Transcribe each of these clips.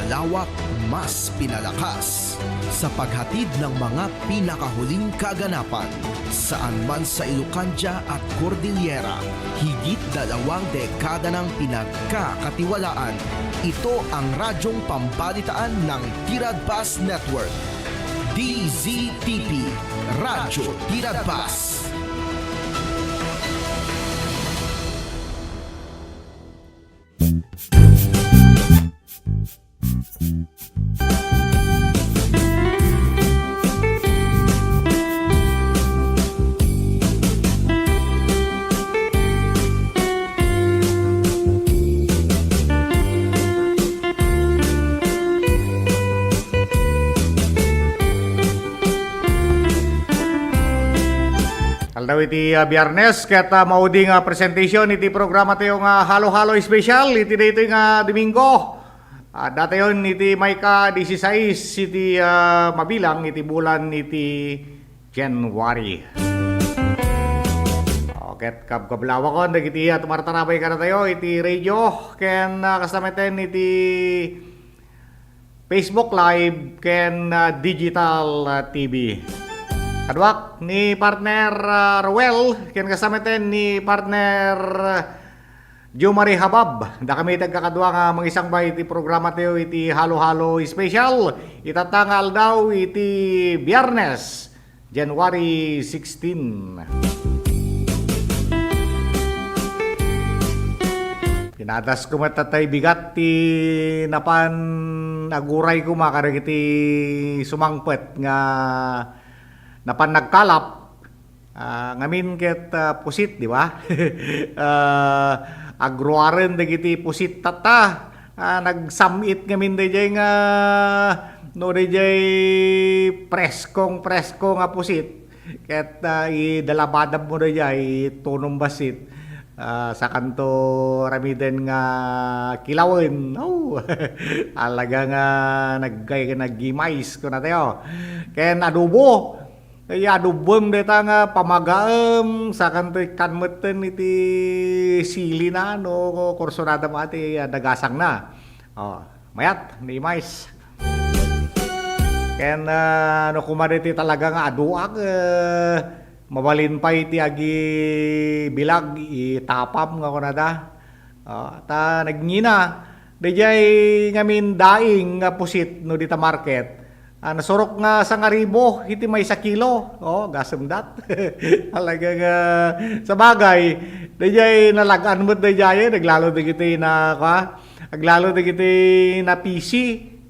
pinalawak, mas pinalakas sa paghatid ng mga pinakahuling kaganapan saan man sa Ilocania at Cordillera. Higit 2 dekada ng pinagkakatiwalaan. Ito ang radyong pambalitaan ng Tiradpas Network. DZTP, Radyo Tiradpas. Daw iti Biyernes ket mauding presentation iti programa tayo nga halo-halo special iti dito nga Domingo. Datayon iti Mayka 16 iti mabilang iti bulan iti January. Ket kabkablawa ko dagiti tumartarabay kada tayo iti radio ken kastameten iti Facebook Live ken digital TV. Kadwak ni partner Ruel, ken kasamaten ni partner Jumari Habab. Da kami tagkakadwa nga mangisang bay iti programa tayo iti halo-halo special. Itatangal daw iti Biyernes, January 16. Pinadas ko matatay bigat ti napan aguray ko makarag iti sumangpet nga napan nagkalap ngamin ket pusit di ba? Agruaren dagiti pusit tata nagsamit ngamin dayjay nga no dayjay preskong nga pusit ket idalabadab mo dayjay tunong basit sa kanto ramiden nga kilawin. Alaga nga naggimais ko na tayo ken adobo. Kaya adubong deta nga pamagaem sa kantoy kanmeten iti sili na no kursunada mo ati dagasang na. Mayat ni mais. Ken no kumariti talaga nga aduak mabalin pa iti agi bilag itapam nga kunada. Ta nagngina dayjay ngamin daing nga pusit no dita market. Nasurok nga sa ngaribo, iti may 1 kilo. Gasem dat. Alaga nga sa bagay, dayjay nalagaan mo dayjay, naglalo dagiti na naglalo dagiti na PC.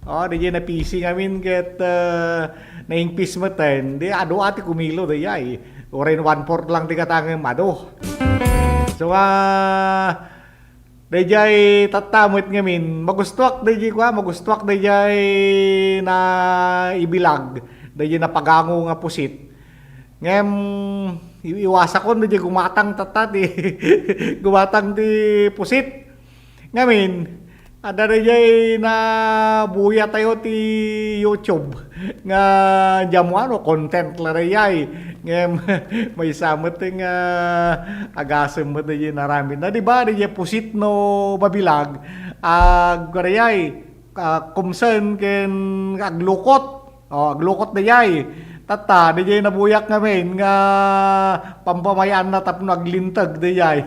Dayjay na PC ngamin ket naingpis mo ten. Di ado ati kumilo dayjay. Oren 1/4 lang ti katangem ado. So dayjay tatamot ngamin magustuak dayjay na ibilag dayjay na pagango nga pusit ngem iwasa ko dayjay gumatang tatati gumatang ti pusit ngamin ada dayjay na buya tayo ti YouTube nga jamuano content la dayjay ngem may samot ting agasem mo dayjay narami na di ba dayjay pusit no babilag agayay kumsen ken aglukot dayjay tata dayjay nabuyak ngamin nga pampamayaan na tapno aglintag dayjay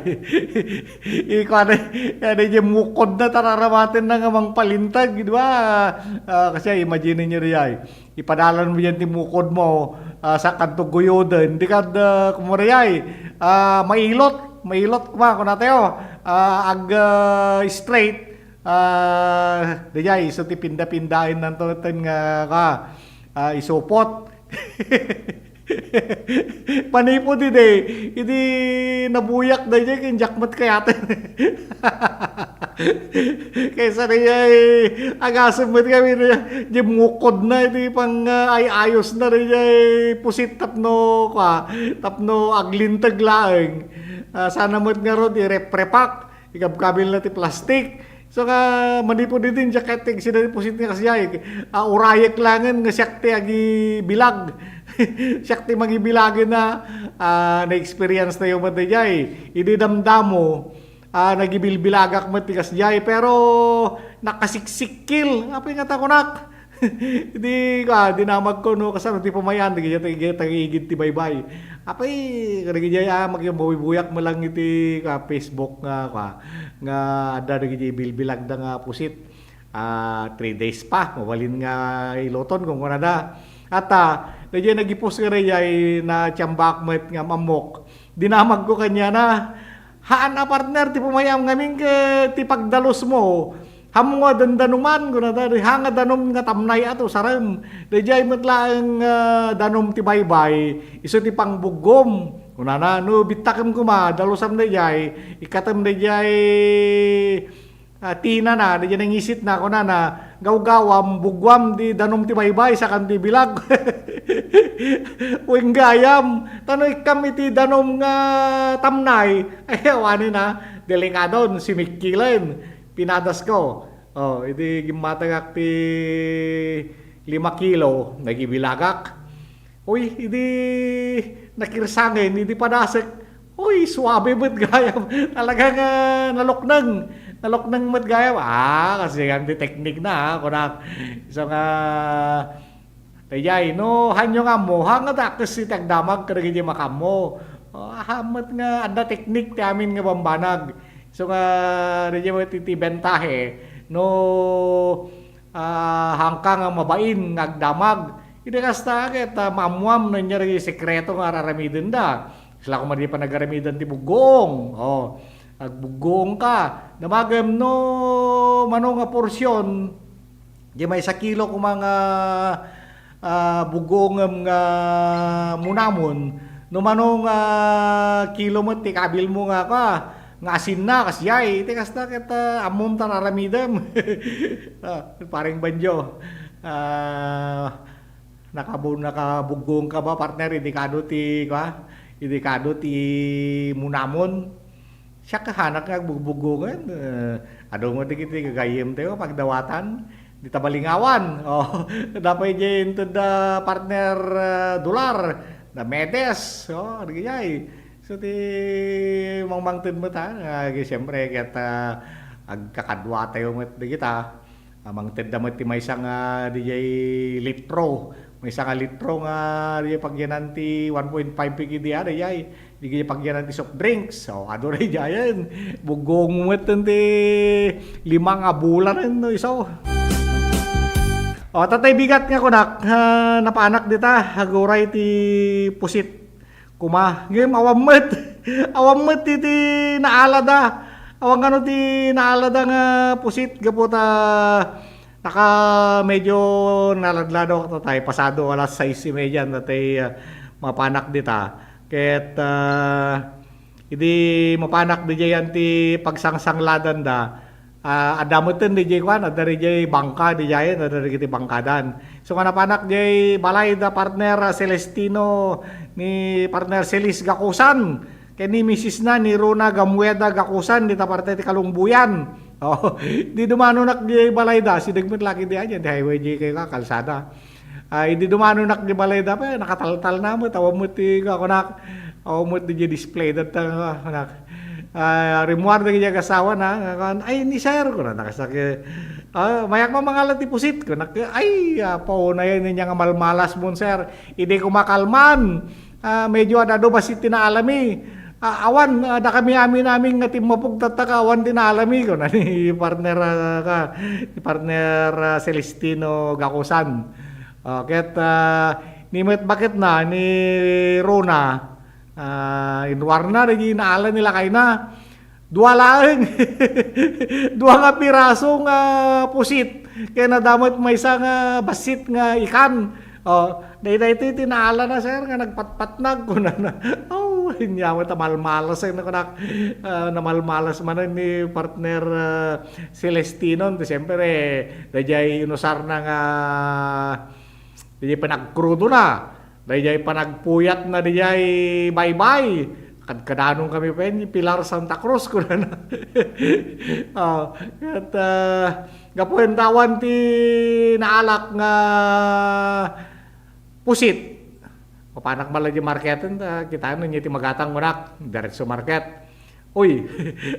ikaw dayjay mukod na tararamaten na nga mang palintag di ba kasi imagine niyo dayjay ipadalan mo yan ti mukod mo sa kantong guyoden di kad kumurayay mailot kuma kuna tayo straight dayjay so ti pinda-pindain nanto ten nga isupot panipod idi nabuyak dayjay ken jakmat kayaten kaysa dayjay agasem met kami di mukod na iti pang ayos na dayjay pusit tapno aglintag laeng sana met nga ro di reprepak ikabkabil na ti plastic So nga manipod din jacket sila pusit nga kasiyay. Urayek langan nga siyakte agi bilag. Siyakte magibilagin na na-experience na yung matayay. Ididamdamo nagibilbilagak matikas jay pero nakasiksikil. Apay nga ta kunak. Di ka dinamag ko no kasano ti pumayan di kaya tagigid ti baybay. Apay kaya magbubuyak mo lang iti ka Facebook nga ada di bilbilag da nga pusit. 3 days pa mawalin nga iloton kung kunada. At di nagipos ka rin na tiyambak met nga mamok. Dinamag ko kanya na haan na partner ti pumayam ngamin ti pagdalos mo. Hamo nga dandanuman ko na hanga danom nga tamnay ato sarem. Dayjay metlaeng danom ti baybay iso ti pangbugom. Kunana no bitakem kuma dalosam dayjay ikatem dayjay tina na dayjay nangisit na kunana gawgawam bugwam di danom ti baybay sa kanti bilag. Uing gayam tanoy kami ti danom nga tamnay ay wani na delikadon si Mikilen. Pinadas ko. Oh, iti gimatagak ti 5 kilo nagibilagak. Uy, iti nakirsangin, iti padasek. Uy, suwabe bet gayam. Talagang naloknang met gayam. Kasi ang teknik na kunak. So nga tayay no hanyo nga mo hanga dakes si tagdamag kadagiti makamo. Hamat nga ada teknik ti amin nga bambanag. So nga medyo titibentahe no hangkang ang mabain ngagdamag. Hindi kasta ket mamuam na niya rin sekreto nga raramidin da. Sila kung madi pa nagaramidan ti bugong. Oh, agbugong ka. Namagam no manong nga porsyon. Di may 1 kilo kung mga bugong nga munamon. No manong kilo mo ti kabil mo nga ka. Nga asin na kasyay iti kasta ket amom ta raramidem. Paring banjo nakabugong ka ba partner idikado ti munamon siya kahanak nga bubugongan adong mo ti gagayem tayo pagdawatan di tabalingawan dapat diyan to the partner dolar na medes gayay. So ti mangmangtid mo ta siyempre ket agkakadwa tayo met di kita mangted damat ti maysa nga DJ litro maysa nga litro nga di pagyanan ti 1.5 pigi di ada yay di pagyanan ti soft drinks so adore jayan bugong met ti 5 nga bulan no iso. Tatay bigat nga kunak napaanak dita haguray ti pusit kuma ngem awammet ti naalada awang ano ti naalada nga pusit gaputa naka medyo naladlado ka tatay pasado alas 6:30 tatay mapanak dita ket hindi mapanak di jayan ti pagsangsangladan da adamutin di jay kwan ada di bangka di jayan ada di bangkadan so nga napanak jay balay da partner Celestino ni partner Celis Gakusan kay ni Mrs. na ni Rona Gamueda Gakusan di taparte ti Kalungbuyan di dumano nak di balay da si degmet laki di aja di highway di kay kalsada di dumano nak di balay da pa nakataltal na mo tawa mo ti kakunak mo ti display dat anak rimuar na kanya kasawa na ay ni sir ko na nakasake mayak mo mga latipusit ko ay pauna yan niya nga malmalas mo sir hindi ko makalman medyo adado ba si tinaalami awan da kami namin nga timapog tataka awan tinaalami ko na ni partner Celestino Gakusan ket nimit bakit na ni Rona inwar na rin inaalan nila kay na dua laeng dua nga piraso nga pusit kaya nadamot may isa nga basit nga ikan day ito tinaala na sir nga nagpatpatnag ko na hinyawa ta malmalas na kunak namalmalas man ni partner Celestino siyempre dayjay inusar na nga dayjay panagkrudo na dayjay panagpuyat na dayjay bye-bye. Kadkanong kami pa yun, Pilar Santa Cruz ko na. At gapuin tawan ti naalak nga pusit. Papanak mala di marketin, kita ano niya ti magatang manak, diretso market. Uy,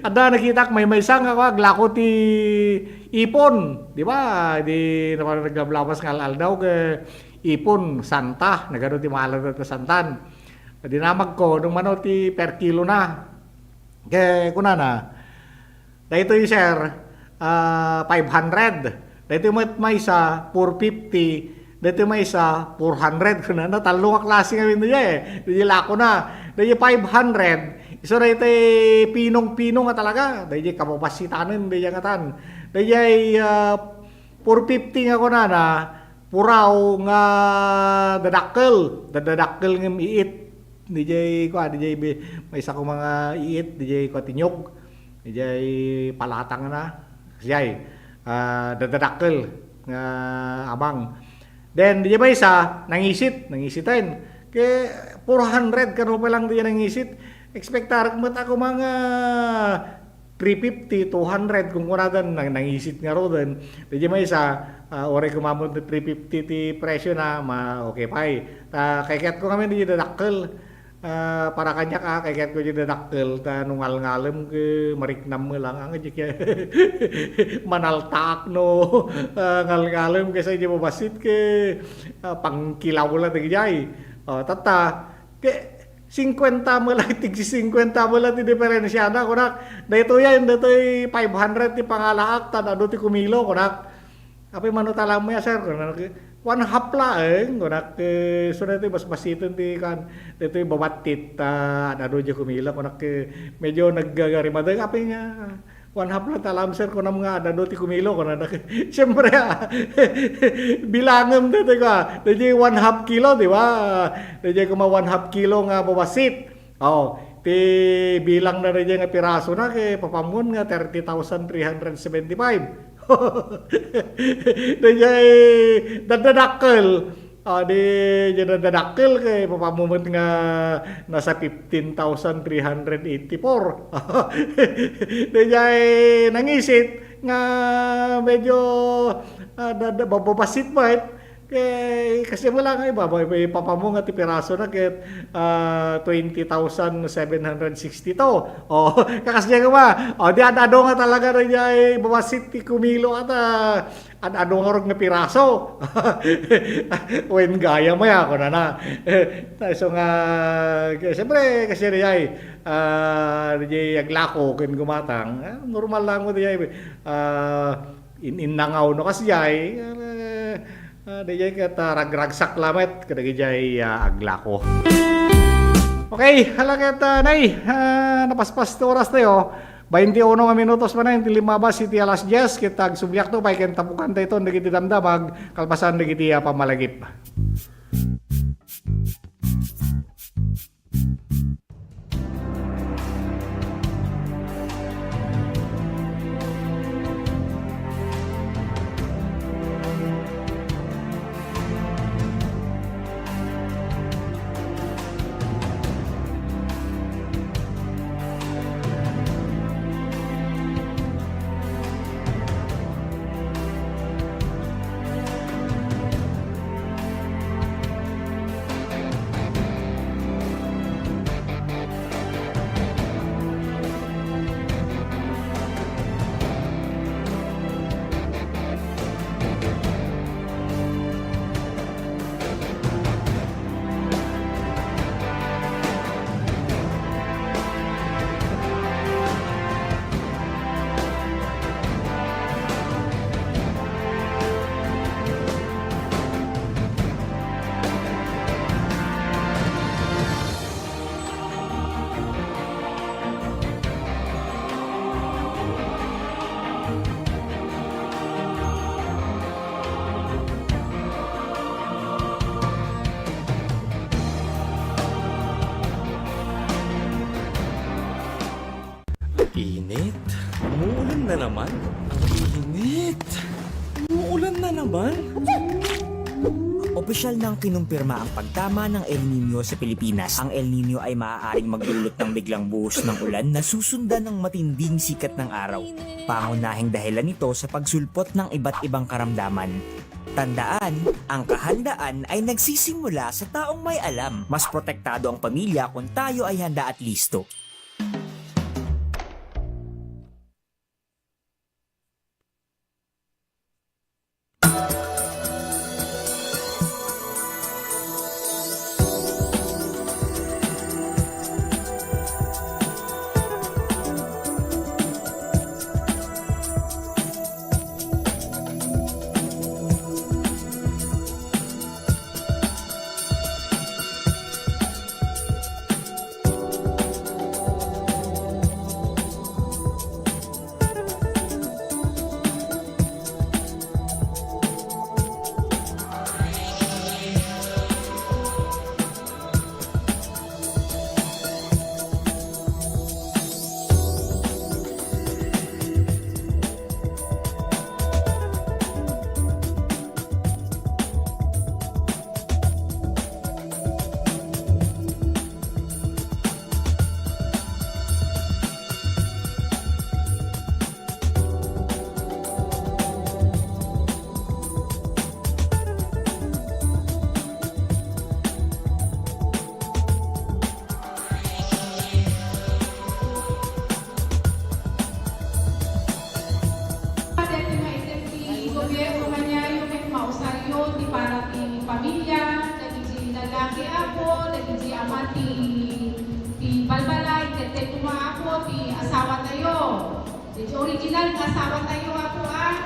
ada nakita ko may isang ako glako ti ipon, di ba? Di naman naglablabas nga daw ke ipon santa, nagano ti mahal na santan. Dinamag ko nung mano ti per kilo na. Ke kunana. Dahito yung sir 500. Dahito may isa 450. Dahito may isa 400 kunana talong klase nga niya eh. Di lako na. Dahito 500. So dahito pinong-pinong nga talaga. Dahito kapapasitanin dahito nga tan. Dahito 450 nga kunana puraw nga dadakkel ng iit. DJ may isa ko mga iit, DJ ko tinyog, DJ palatang na, siyay, dadadakkel nga abang. Then DJ may isa nangisitin, ke 400 kano pa lang DJ nangisit, expectar ko ako mga 350, 200 kung kunadan nangisit nga ro din. DJ may isa, ore kumamon na 350 ti presyo na, okay pa kaykat ko kami DJ dadakkel. Para kanya ka kayat ko jadi dakkel ta nungal ngalem ke mariknam mo lang ang aja manaltak no ngal ngalem ke sa mo basit ke pangkilaw la ti jay tata ke 50 mo lang tig 50 mo lang ti diferensya na kunak dayto yan daytoy 500 ti pangalaak ta ado ti kumilo kunak apa mano talam mo ya sir kunak 1/2 laeng kunak so dito bas-basiton ti kan dito bawatit ano di kumila kunak medyo naggagarimadeng apa niya 1/2 lang talam sir kunam nga ano ti kumilo kunak siyempre bilangem dito ka dito 1/2 kilo di ba dito kuma 1/2 kilo nga bawasit ti bilang na rin nga piraso na kay papamun nga 30,375 Dajay dadadakkel. Di dadadakkel kay papamumot nga nasa 15,384. Dajay nangisit nga medyo bababasit ba kasi wala nga iba may papamo nga ti piraso na ket 20,762 kakasya nga ba di adado nga talaga rin ay bawasit ti kumilo at adado nga rin nga piraso when gaya mo ya ko na so nga siyempre kasi rin ay aglako ken gumatang normal lang mo di ay innangaw no kasi ay dayay kata ragragsak lamet kadagay aglako. Okay, halagat nay napaspas to oras tayo. 21 nga minutos pa na yung limabas iti alas 10 kita subyak to pay ken tapukan tayo ito nagiti damdamag kalpasan nagiti pamalagip. Init. Umuulan na naman. Init. Umuulan na naman. Opisyal nang kinumpirma ang pagtama ng El Nino sa Pilipinas. Ang El Nino ay maaaring magdulot ng biglang buhos ng ulan na susundan ng matinding sikat ng araw. Pangunahing dahilan nito sa pagsulpot ng iba't ibang karamdaman. Tandaan, ang kahandaan ay nagsisimula sa taong may alam. Mas protektado ang pamilya kung tayo ay handa at listo. ti para ti pamilya, dagiti lalaki ako, dagiti ama ti balbalay, tete kuma ako, ti asawa tayo. Di original nga asawa tayo ako ah.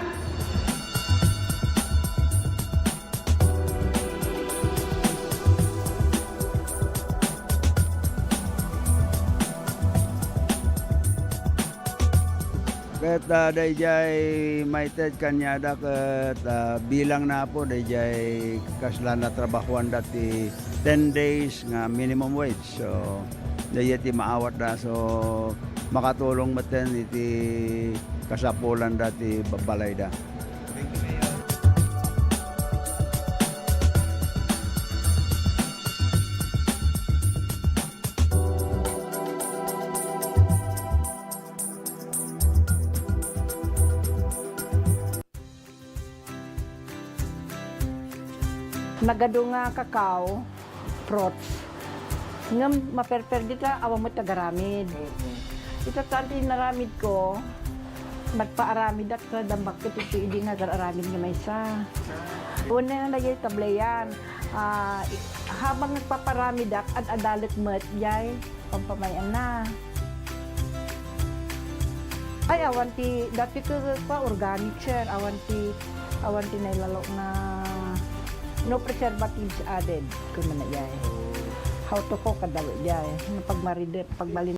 Ket dayjay maited kanyada ket bilang na po dayjay kasla na trabahuan dati 10 days nga minimum wage. So dayjay ti maawat da so makatulong maten iti kasapulan dati babalay da. Nagado nga kakao, fruits. Nga maperper dito, awa mo tagaramid. Ito tanti naramid ko, magpaaramid at kadambak ko ito hindi nga aramid nga may isa. Una na nagyay tablayan. Habang nagpaparamid at adalit mo at yay, pampamayan na. Ay, awanti, dati ko pa organic sir, awanti na ilalo na no preservatives added kung man na yay. How to cook kadalo yay. Pagmaride, pagbalin.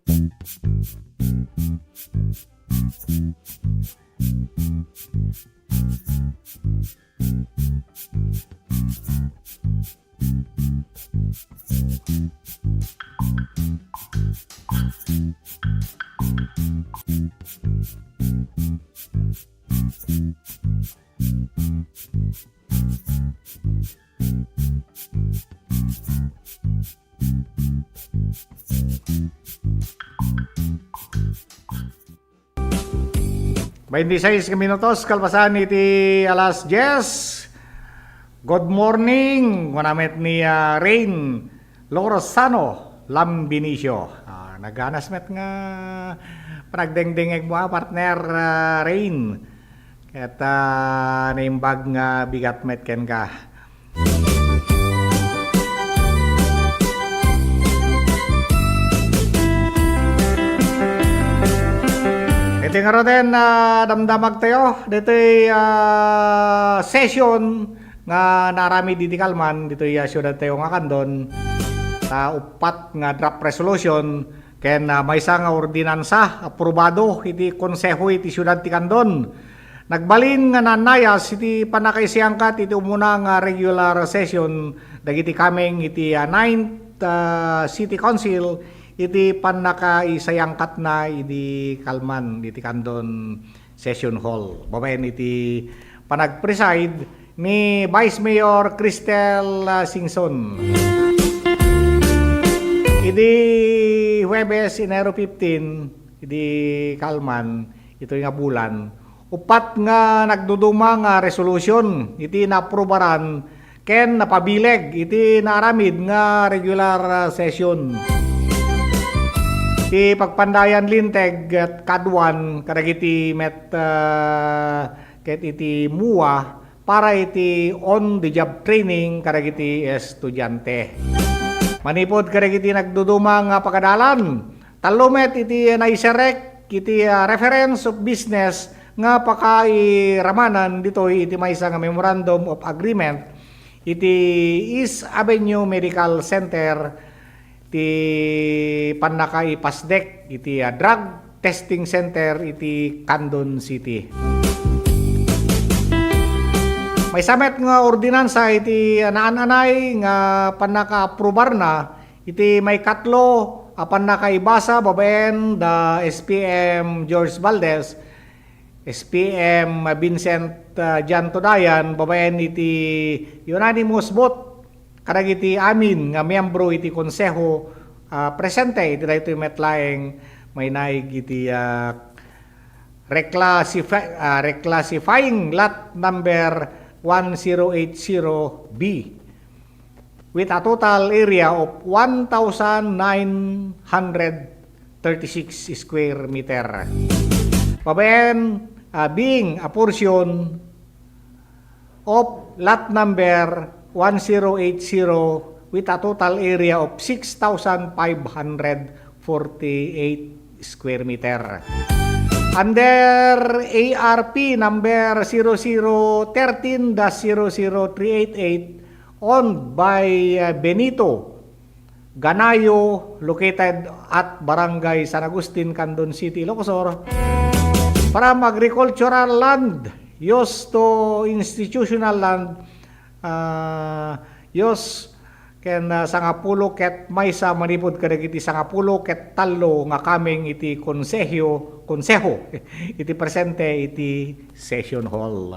Sa minutos, kalpasan iti alas 10. Good morning, manamit ni Rain Lorosano Lambinicio. Naghanasmet nga panagdengdengeg mo partner Rain. At naimbag nga bigat met ken ka. Ito nga rin damdamag tayo. Dito session nga narami diti Kalman. Dito syudad tayo nga kandon. Upat nga draft resolution. Ken may isa nga ordinansa aprobado iti konseho iti syudad ti Kandon. Nagbalin nga nanayas iti panakaisiyangkat iti umuna nga regular session dagiti kaming iti 9th City Council iti panakaisayangkat na iti Kalman iti Kandon Session Hall. Babaen iti panagpreside ni Vice Mayor Cristel Singson. Iti Huwebes, Enero 15, iti Kalman, ito nga bulan, upat nga nagduduma nga resolution, iti naprobaran, ken napabileg, iti naramid nga regular session. Iti pagpandayan linteg at kadwan, kadagiti met ket iti MUA, para iti on-the-job training kadagiti estudyante. Manipod kadagiti nagduduma nga pagadalan. Talumet iti naiserek iti reference of business nga pakairamanan ditoy iti maysa nga memorandum of agreement iti East Avenue Medical Center iti panakaipasdek iti drug testing center iti Kandon City. May samet nga ordinansa iti naan-anay nga panaka-aprobar na iti may katlo panakaibasa babaen da SPM George Valdez, SPM Vincent Janto Dayan, babaen iti unanimous vote kadagiti amin nga miyembro iti konseho presente iti daytoy metlaeng may naig iti reclassifying lot number 1080B with a total area of 1,936 square meter. Babaen being a portion of lot number 1080 with a total area of 6,548 square meter. Under ARP number 0013-00388 owned by Benito Ganayo, located at Barangay San Agustin, Candon City, Ilocos, from agricultural land used to institutional land, use ken sangapulo ket maysa manipod kadagiti sangapulo ket tallo nga kaming iti konseho iti presente iti session hall.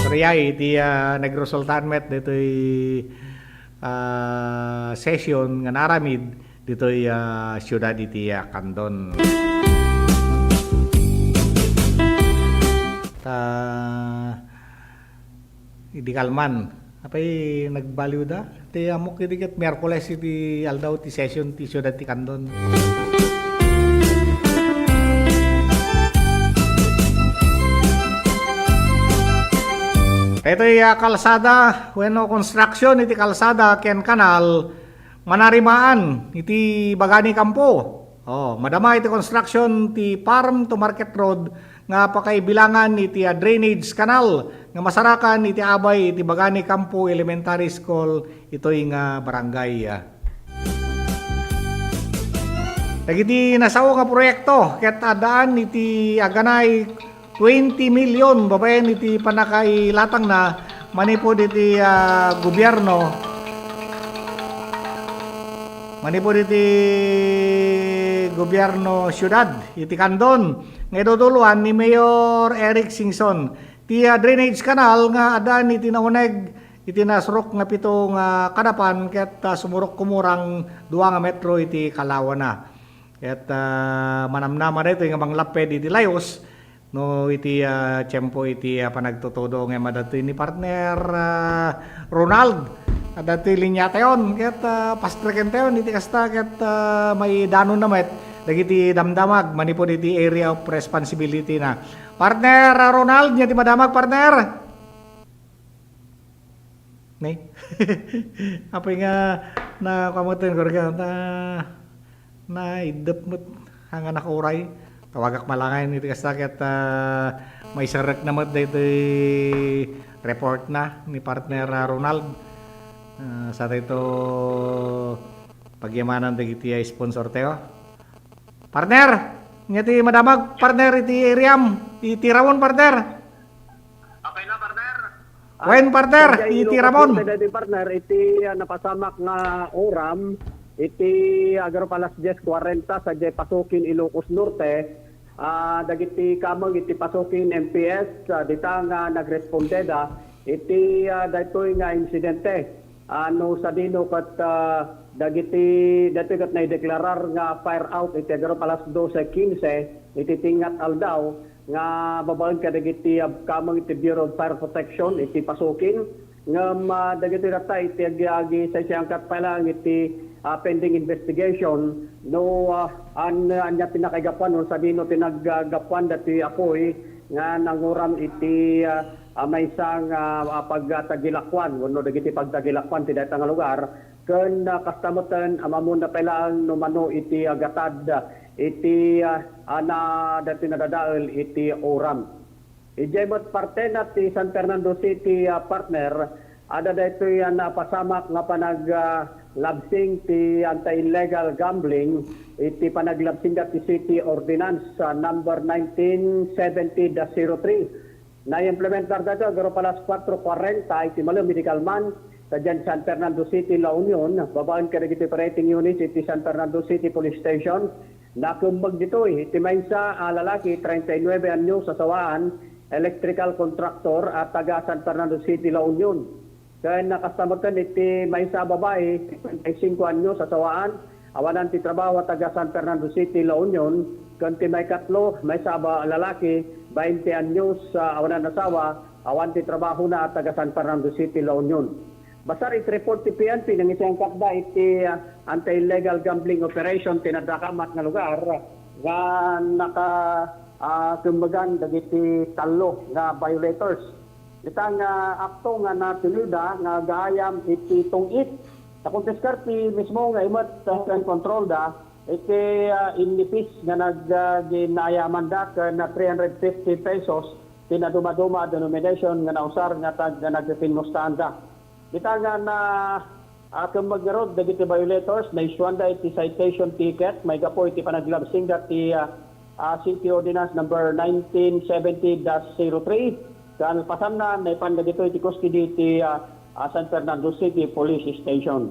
Sorry iti nagresultan met ditoy session nga naramid ditoy syudad iti Candon. Idi kalman apay nagbaliw da ti amok iti ket Miyerkules iti aldaw ti session ti syudad ti Candon. Ito'y kalsada, bueno, construction iti kalsada ken kanal manarimaan iti Bagani Kampo. Madama iti construction ti farm to market road nga pakaibilangan iti drainage canal nga masarakan iti abay iti Bagani Kampo Elementary School ito'y nga barangay. Dagiti nasaw nga proyekto ket adaan iti aganay 20 million babayan iti panakailatang na manipod iti gobyerno. Manipod iti gobyerno syudad iti Candon. Nga iduduluan ni Mayor Eric Singson. Ti drainage canal nga adan iti nauneg iti nasrok nga pito nga kadapan ket sumurok kumurang 2 nga metro iti Kalawana. Ket manamnaman ito nga manglaped iti layos. No iti tiyempo iti panagtutudo nga madatoy ni partner Ronald adatoy linya tayon ket pastreken tayon iti kasta ket may danon na met dagiti damdamag manipod iti area of responsibility na partner Ronald nya ti madamag partner ni apay nga na kamutin ko na idep met hanga nakauray tawagak malangay iti kasakit may sarek naman dito report na ni partner Ronald sa dito pagyamanan dagiti sponsor tayo partner ngati madamag partner iti iriam iti Ramon partner okay na partner when partner iti Ramon iti partner iti napasamak nga oram iti agaro palas 10:40 sa pasukin Ilocos Norte. Dagiti kamang iti pasukin MPS dita nga nagrespondeda iti daytoy nga insidente no sa dino kat dagiti daytoy kat naideklarar nga fire out iti agaro palas 12:15 iti tingat aldaw nga babaen kadagiti kamang iti Bureau of Fire Protection iti pasukin ngam dagiti rata iti agi sa siyang kat palang iti pending investigation no anya pinakagapuan no sa dino tinaggapuan dati apoy nga nanguram iti may isang pagtagilakwan no dagiti pagtagilakwan ti dayta nga lugar ken kastamutan amamon na pelaan no mano iti agatad iti ana dati nadadael iti oram ijemot parte na ti San Fernando City partner ada dayto yan pasamak nga panag labsing ti anti-illegal gambling iti panaglabsing ti City Ordinance number 1970-03 na implementar dato garo palas 4:40 iti Malo Medical Man sa dyan San Fernando City, La Union babaan ka iti operating units iti San Fernando City Police Station nakumbag ditoy iti maysa lalaki 39 anyo sa sawaan electrical contractor at taga San Fernando City, La Union. Kaya nakasamakan iti may sa babae, 25 anyo sa sawaan, awanan ti trabaho taga San Fernando City, La Union, kanti may katlo, may sa lalaki, 20 anyo sa awanan nasawa, awan ti trabaho na taga San Fernando City, La Union. Basar iti report ti PNP ng isang kakda iti anti-illegal gambling operation tinadakamat nga lugar, nga naka kumbagan dagiti talo nga violators. Itang akto nga na tinuda nga gayam iti tungit. Sa kontiskarti mismo nga imot control da, iti inipis nga nag-ginayaman da na 350 pesos tinaduma-duma denomination nga nausar nga tag nagpinmustaan da. Kita nga na kung mag-road dagiti violators na isyuanda iti citation ticket, may gapo iti panaglabsing dati City Ordinance number 1970-03 kan pasan na ipan dito iti custody iti San Fernando City Police Station.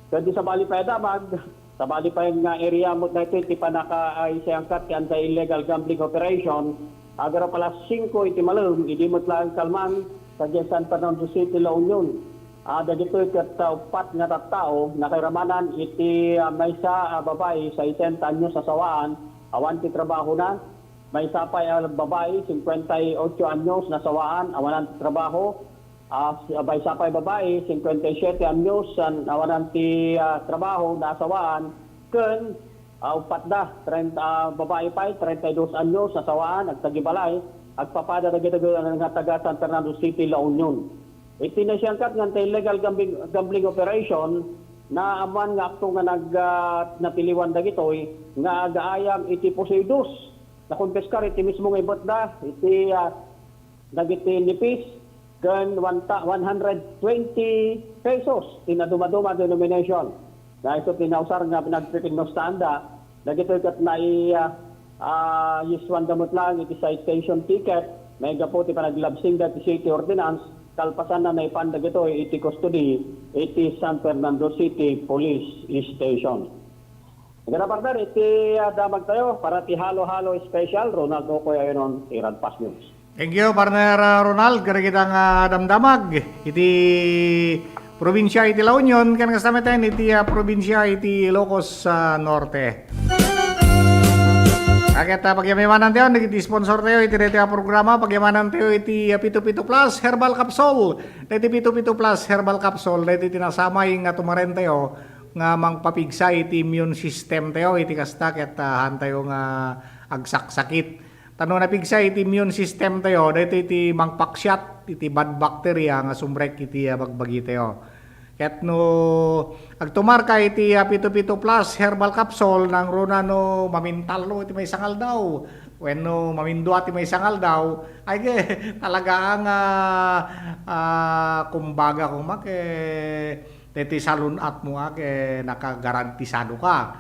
Kasi sa bali pa damag, sa bali pa yung area mo na ito iti panaka-isayangkat ti anti-illegal gambling operation, agara pala 5 iti malum, idimot lang kalman sa San Fernando City, La Union. Dagito iti upat nga tattao, nakiramanan iti maysa babae sa 70 anyo sa sawaan, awan ti trabaho na. May sapay babae, 58 anyos na sawaan, awanan ti trabaho. May sapay babae, 57 anyos, awanan ti trabaho na sawaan. Kun, upat da, babae pa, 32 anyos na sawaan, agtagibalay, agpapada na nga taga San Fernando City, La Union. Itinasiyangkat nga illegal gambling operation na aman nga akto nga napiliwan da gitoy nga agaayam iti poseidus na kumpiskar iti mismo nga ibot da iti dagiti nipis gan 120 pesos tinaduma-duma denomination na ito pinausar nga nagpipinostanda dagito kat na yiswan damot lang iti citation ticket may gaputi pa naglabsing dati City Ordinance kalpasan na naipandag ito iti custody iti San Fernando City Police Station. Maganda partner, iti damag tayo para ti halo-halo special. Ronaldo ko yun Irad Pass News. Thank you, partner Ronald. Kaya kitang damdamag. Iti probinsya iti La Union. Kan kasamaten iti probinsya iti Ilocos Norte. Agad pagyamanan tayo, nag-sponsor tayo iti dito programa, pagyamanan tayo iti Pito-Pito Plus Herbal Capsule. Iti Pito-Pito Plus Herbal Capsule, iti tinasamay nga tumaren tayo, nga mangpapigsa iti immune system tayo, iti kastak at tayo nga agsaksakit. Tano napigsa iti immune system tayo, dito iti mangpaksyat, iti bad bacteria nga sumrek iti bagbagi tayo. Ket no agtumar ka iti Pito-Pito Plus Herbal Capsule nang runa no mamintal no iti may sangal daw. When no mamindua iti may sangal daw ay talaga ang kumbaga kung teti salunat mo nakagarantisado ka.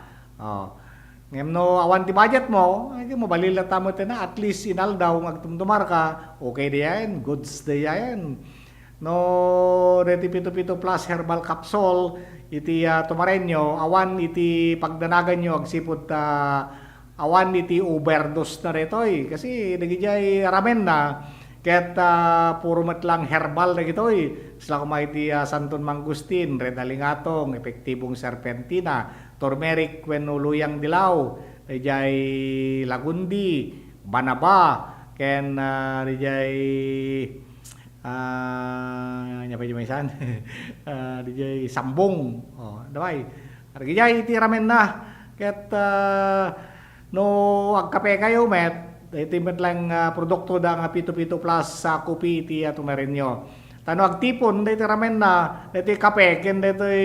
Ngem no awan ti budget mo, ay mabalilata mo na at least inal daw agtumtumar ka. Okay diyan, goods diyan. No, deti Pito-Pito Plus Herbal Capsule, iti tumarenyo, awan iti pagdanagan nyo, agsipot awan iti overdose na retoy. Kasi nagijay ramen na, ket puro matlang herbal na gitoy. Sila kumay iti Santon Mangustin, Red Alingatong, epektibong serpentina, turmeric wenno luyang dilaw, nagijay lagundi, banaba, ken nagijay nyapa may san DJ sambong daway argijay iti ramen na ket no agkape kayo met iti met lang produkto da nga Pito-Pito Plus sa kopi iti tumarenyo tano agtipon iti ramen na iti kape ken iti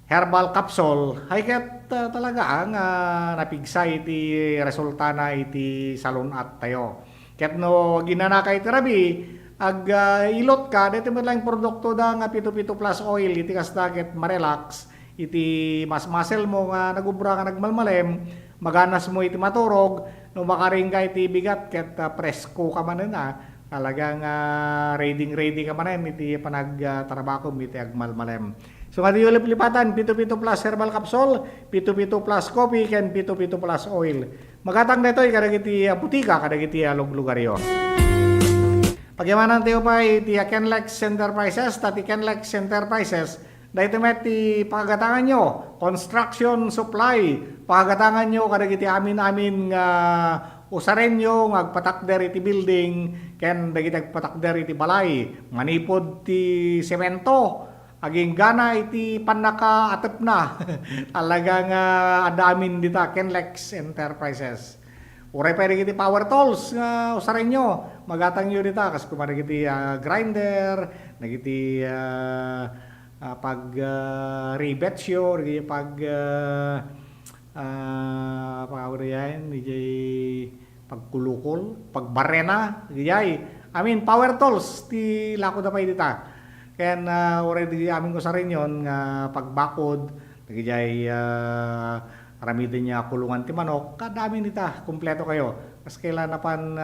herbal capsule ay ket talaga ang napigsa iti resulta na iti salunat tayo. Ket no ginanaka iti rabi ilot ka dito mo lang produkto da nga Pito-Pito Plus oil iti kasta ket marelax iti mas muscle mo nga nagubra nga nagmalmalem maganas mo iti maturog no makaring ka iti bigat ket presko ka man na talagang ready ka man iti panagtrabaho iti agmalmalem. So kadi yung lipatan, Pito-Pito Plus Herbal Capsule, Pito-Pito Plus Coffee, ken Pito-Pito Plus Oil. Magatang na ito, kadagiti butika, kadagiti lugaryo. Pagyamanan tayo pa, iti Kenlex Enterprises, tati Kenlex Enterprises, dahito met ti pagatangan nyo, construction supply, pagatangan nyo, kadagiti amin-amin nga usaren nyo, ngagpatakder iti building, ken dagiti agpatakder iti balay, manipod ti semento, aging gana iti panaka atep na talagang adamin dita Kenlex Enterprises. Uray pa rin iti power tools nga usarin nyo. Magatang nyo dita. Kas kumari iti grinder, nagiti pag rebetsyo, pag yan, pagkulukol, pagbarena, I mean, power tools, ti lako na pa dita. Kaya already amin ko sa rin yun, pagbakod, nagijay aramidin niya kulungan ti manok, kadami nita, kumpleto kayo. Kasi kailan na pan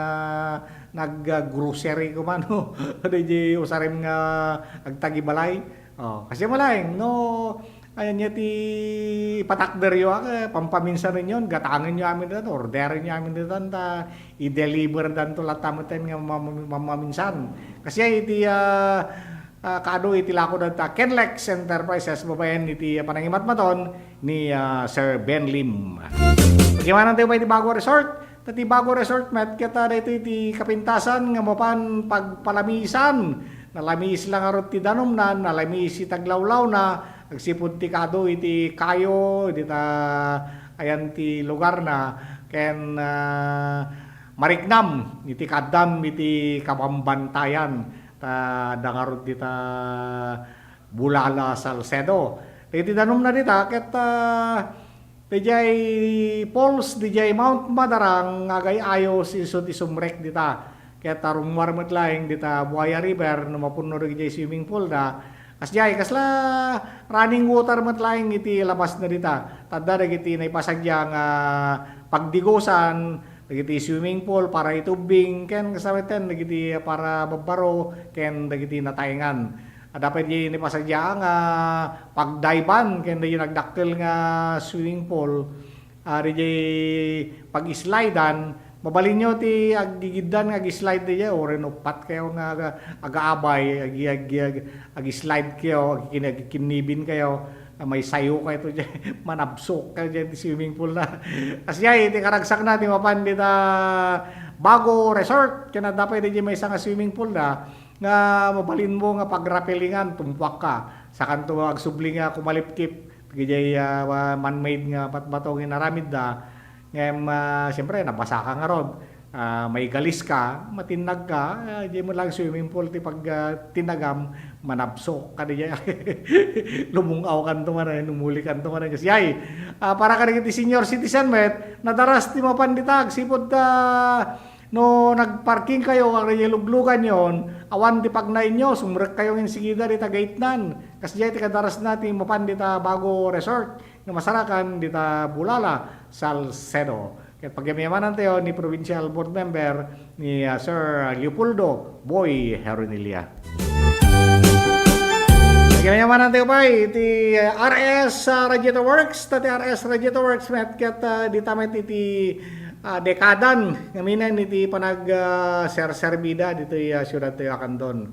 nag-grocery ko man, no? Di usarim nga agtagibalay. Kasi malayang, no, ayan niya ti patakder yo, pampaminsan rin yun, gatangin nyo amin dito, orderin nyo amin dito, i-deliver dan to latamutin nga mamaminsan. Kasi iti kaado iti lako data Kenlex Enterprises babayan iti panangimat maton ni Sir Ben Lim. Bagaimana tayo ba iti Bago Resort? Tati Bago Resort met kita dito iti kapintasan nga mapan pagpalamisan. Nalamis lang arot ti danumnan, nalamis iti taglawlaw na, agsipod ti kado iti kayo, iti ayan ti lugar na ken mariknam iti kadam iti kabambantayan. Dangarod dita Bulala Salcedo. Iti danom na dita ket dijay Falls dijay Mount Madarang agay ayo si sumrek dita. Ket tarumwar met laeng dita Buaya River no mapuno dijay swimming pool da. Kasla running water met laeng iti labas na dita. Tadda dagiti naipasagya nga pagdigosan dagiti swimming pool para itubing ken kasaweten dagiti para babbaro ken dagiti nataengan. Dapat di ni pasadya nga pagdaiban ken di nagdakkel nga swimming pool di pag-slidean mabalin nyo ti agigidan nga agi-slide di oren upat kayo nga agaabay agi-slide kayo kinibin kayo may sayo kayo ito dyan, manabsok kayo dyan di swimming pool na. Kasi iti karagsak na, di mapan dita Bago Resort, kaya dapat di may isang swimming pool na, nga mabalin mo nga pagrapelingan, tumpuak ka, sa kanto agsubli nga kumalipkip, kaya man-made nga batbatong inaramid da, ngayon siyempre nabasa ka nga rod, may galis ka, matinag ka, di mo lang swimming pool ti pag tinagam, manabsok ka di lumungaw kan to man, numuli kan to man. Kasi para ka rin senior citizen met, nadaras ti mapanditag, sipod no nagparking kayo, ang luglugan yon, awan di pagnain nyo, sumrek kayo ng sigida di tagaitnan. Kasi ti kadaras natin mapandita Bago Resort, na masarakan dita Bulala, Salcedo. Kaya pagyamanan tayo ni Provincial Board Member ni Sir Leopoldo Boy Heronilia. Pagyamanan tayo pa iti RS Radiator Works, tati RS Radiator Works met ket di tamet iti dekadan ngaminan iti panag serserbida dito siyudad tayo Akandon.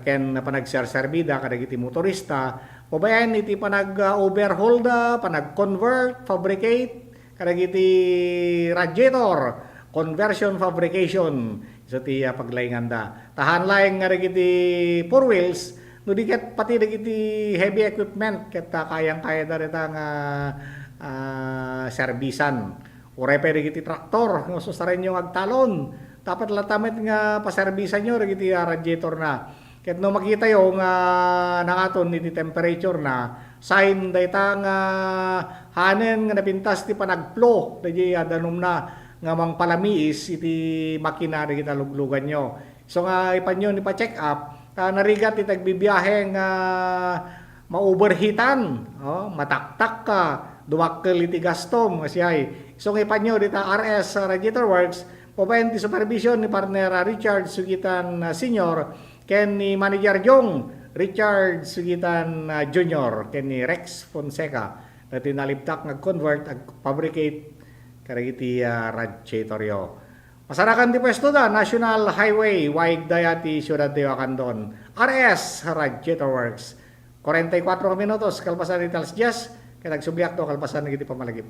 Ken panag serserbida kadag iti motorista, pabayan iti panag overhaul da, panag convert, fabricate kadag iti radiator, conversion fabrication, isa ti paglaingan da. Tahan laeng nga iti 4 wheels, no di ket pati iti heavy equipment, ket kayang-kaya da rita nga servisan. Uray pa iti traktor, no susarin nyo agtalon, dapat latamet nga paserbisan nyo iti radiator na. Ket no makita yo nga nakaton iti temperature na, sign dayta nga hanen nga napintas ti panagplo dayjay adanum na nga mangpalamiis iti makina kita luglugan nyo. So nga ipanyo ni pa-check up, narigat iti tagbibiyahe nga ma-overheatan, mataktak ka, duwakkel iti gastom kasi so nga ipanyo dita RS Radiator Works, pabayan ti supervision ni partner Richard Sugitan Senior ken ni Manager Jong Richard Sugitan Jr. ken ni Rex Fonseca dati naliptak nag-convert ag-fabricate karagiti radiator yo. Masarakan ti pwesto da National Highway wide dayati Ciudad de Acandon. RS Radiator Works. 44 minutos kalpasan ni Tals Jazz kaya nagsubyak to kalpasan ng iti pamalagip.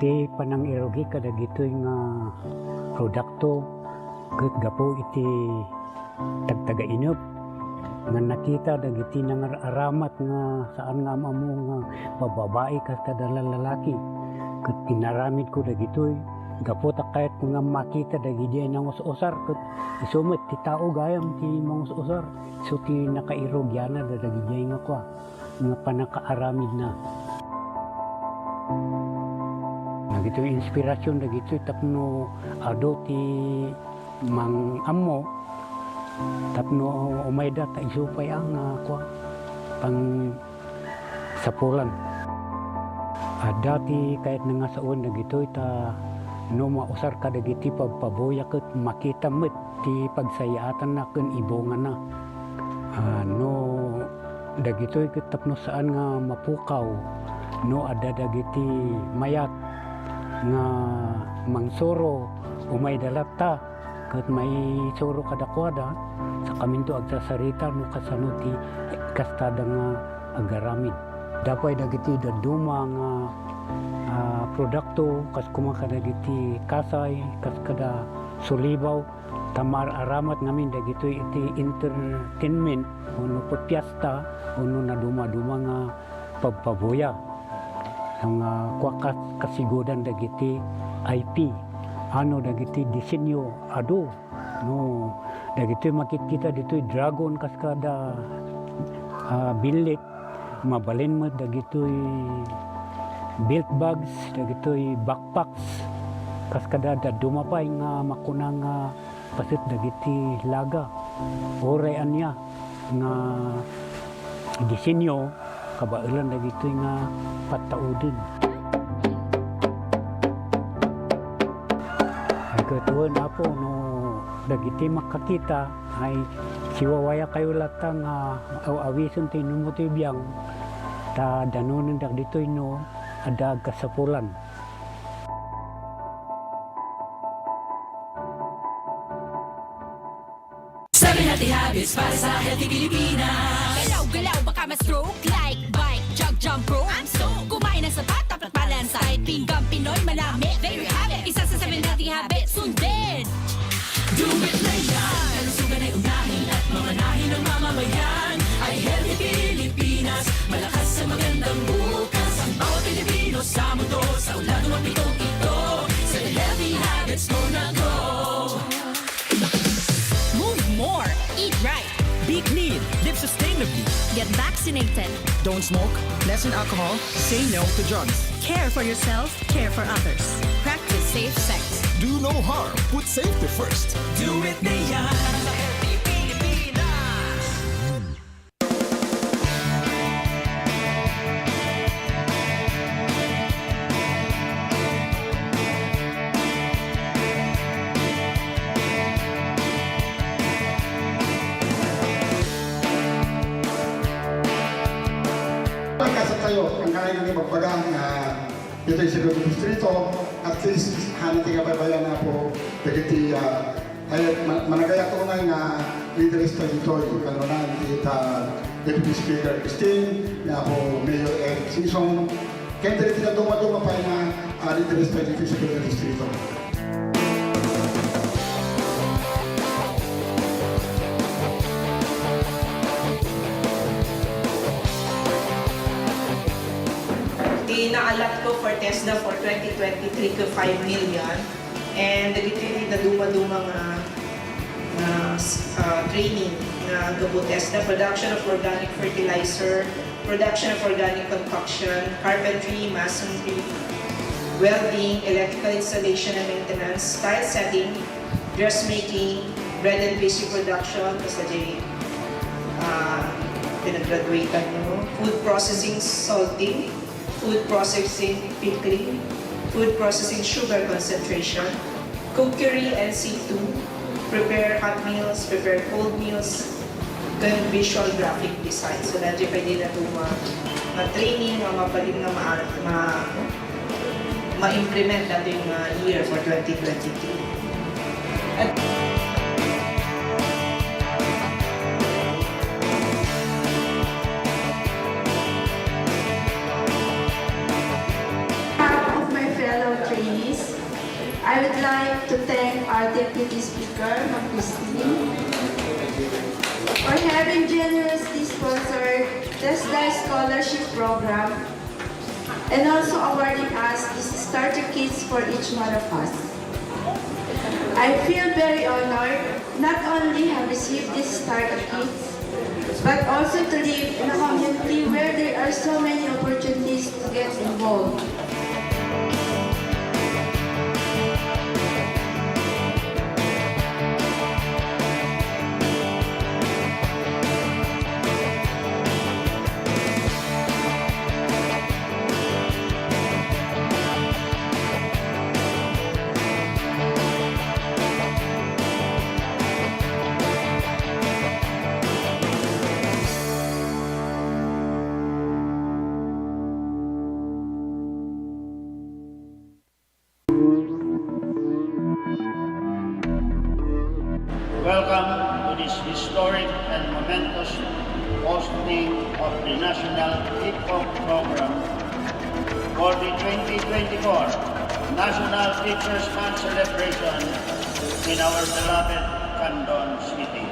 Ti panang erogi kada gitoy nga produkto ket gapo iti tagtaga inop nga nakita dagiti nang aramat nga saan nga mamo nga bababae kas kadala lalaki ket tinaramid ko dagitoy gapota kahit nga makita dagiti nang usar ket isumet ti tao gayam ti mangusar so ti nakairog yana dagiti nga kwa nga panakaaramid na dagito inspirasyon dagito tapno ado ti mang ammo tapno umayda ta isupay ang kwa pang sapulan dati kahit nga saon dagito ta no mausar ka dagiti pagpaboya ket makita met ti pagsayaatan na ken ibongan na no dagito ket tapno saan nga mapukaw no adda dagiti mayat nga mangsoro umay dalata ket may soro kadakwada sa kaminto agsasarita no kasano ti kastada nga agaramid dapay dagiti daduma nga produkto kas kumaka dagiti kasay kas kada sulibaw tamar aramat ngamin dagito iti entertainment uno pagpiesta uno na duma-duma nga pagpaboya ang kwakas kasigodan dagiti IP ano dagiti disenyo ado no dagiti makikita dito dragon kaskada bilit mabalin mo dagito built bags dagito backpacks kaskada dumapay nga makunang pasit dagiti laga oray anya nga disenyo kabailan dagito nga pataudin ketuan apo no dagiti makakita ay siwawaya kayo latang awison ti numuti biyang ta danunin dak ditoy no ada kasapulan. Sabi natin habits para sa healthy Pilipinas. Galaw-galaw baka ma-stroke like bike, jump rope. I'm so kumain ng sapat, dapat balance side. Pinggang Pinoy manami, there you have it. Isa sa 7 nating habits, sundin. Do it na yan. Kalusugan ay unahin at mamanahin ng mamamayan. Ay healthy Pilipinas, malakas sa magandang bukas. Ang bawat Pilipino sa mundo, sa ulan lumapitong ito. Sa healthy habits mo na go. Move more, eat right. Be clean, live sustainably. Get vaccinated. Don't smoke, lessen alcohol, say no to drugs. Care for yourself, care for others. Practice safe sex. Do no harm, put safety first. Do it na yan. Sa healthy Pilipinas. Pagkasat tayo, ang kaya ng ipagpagang dito sa Segundo Distrito, at least hanati nga babayan na po dagiti ay managaya ko nga leaders tayo dito yung kanunan kita Deputy Speaker Christine nga po Mayor Ed Sison kaya dito na dumaduma pa nga leaders tayo dito sa Segundo Distrito. Inaalat ko for TESDA for 2023 ko 5 million and dagiti na duma-duma training na gabo TESDA, production of organic fertilizer, production of organic concoction, carpentry, masonry, welding, electrical installation and maintenance, tile setting, dressmaking, bread and pastry production, basta di pinag-graduatean nyo, food processing, salting, food processing, pickling, food processing, sugar concentration, cookery and C2, prepare hot meals, prepare cold meals, then visual graphic design. So nandiyan pwede na ito ma-training, mapalim na ma-implement natin yung year for 2023. At I would like to thank our Deputy Speaker, Ms. Christine, for having generously sponsored TESDA Scholarship Program and also awarding us these starter kits for each one of us. I feel very honored not only have received these starter kits, but also to live in a community where there are so many opportunities to get involved. Welcome to this historic and momentous hosting of the National Hip Hop Program for the 2024 National Teachers Month celebration in our beloved Candon City.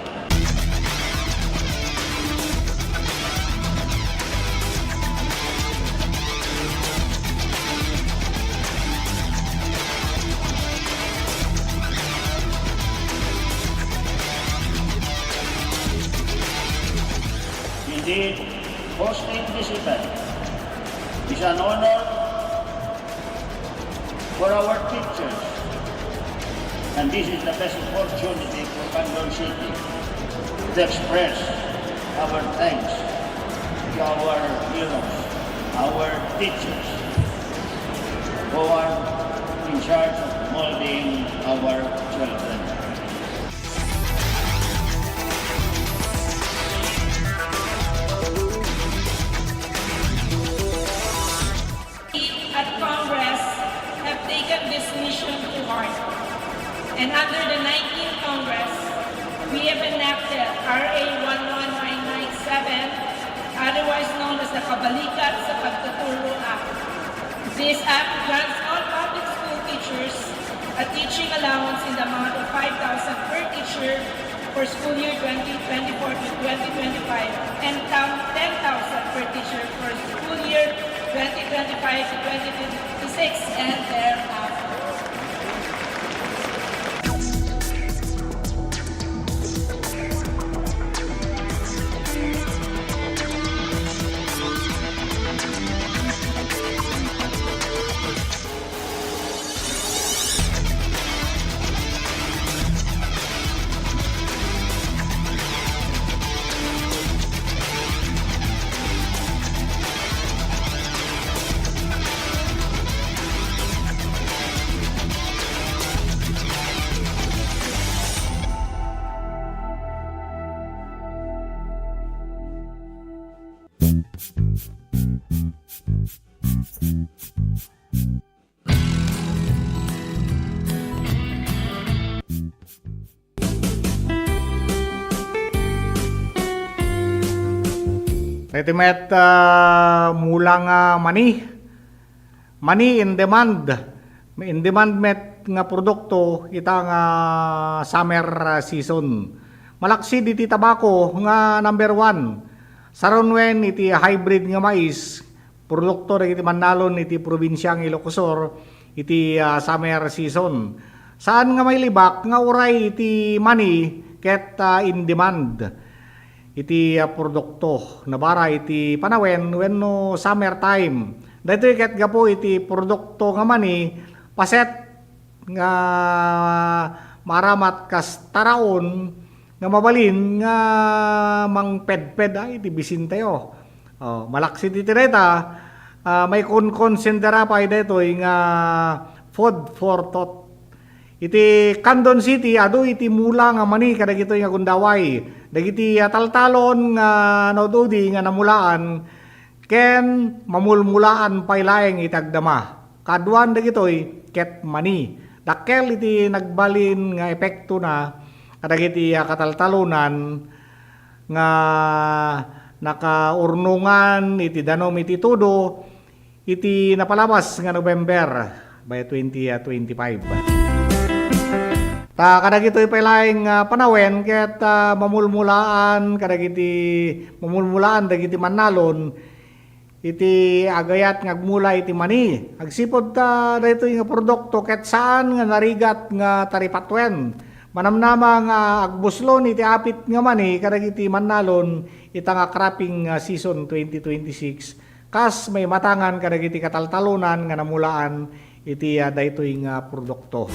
Indeed, hosting this event is an honor for our teachers, and this is the best opportunity for Candon City to express our thanks to our heroes, our teachers, who are in charge of molding our children. At Congress have taken this mission to heart. And under the 19th Congress, we have enacted RA 11997, otherwise known as the Kabalikat sa Pagtuturo Act. This act grants all public school teachers a teaching allowance in the amount of 5,000 per teacher for school year 2024 to 2025 and 10,000 per teacher for school year 2025 to 2026 and thereafter. Ultimate mulang money in demand. In demand met nga produkto ita nga summer season. Malaksi iti tabako nga number 1. Saron wen iti hybrid nga mais produkto iti Manalon iti probinsyang Ilocosur iti summer season. Saan nga may libak nga uray iti money ket in demand. Iti produkto nabara iti panawen wenno summer time. Dito ket gapo iti produkto nga mani paset nga maramat kas taraon nga mabalin nga mangpedped iti bisin tayo. Malaksi iti reta may konsendera pa dito nga food for thought. Iti Candon City adu iti mula nga mani kadagito nga gundaway. Dagiti taltalon nga nodudi nga namulaan ken mamulmulaan paylaeng itagdama. Kaduan dagitoy ket mani. Dakkel iti nagbalin nga epekto na kadagiti kataltalunan nga nakaurnungan iti danom iti tudo iti napalabas nga November by 2025. kadagito ipailaing panawen ket mamulmulaan dagiti mannalon iti agayat ngagmula iti mani. Agsipod ta dayto nga produkto ket saan nga narigat nga taripatwen. Manamnama nga agbuslon iti apit nga mani kadagiti mannalon ita nga cropping season 2026. Kas may matangan kadagiti kataltalunan nga namulaan iti daytoy nga produkto.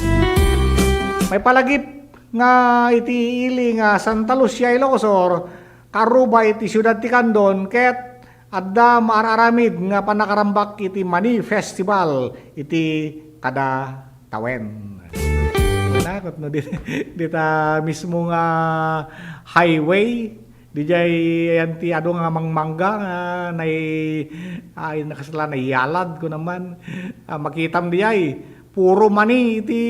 May palagip nga iti ili nga Santa Lucia Ilocosur karuba iti siyudad ti Candon ket adda maararamid nga panakarambak iti Mani Festival iti kada tawen. Nakot no dita mismo nga highway dijay ayan ti ado nga mangmangga nga ay nakasala na yalad ko naman makitam dijay puro mani iti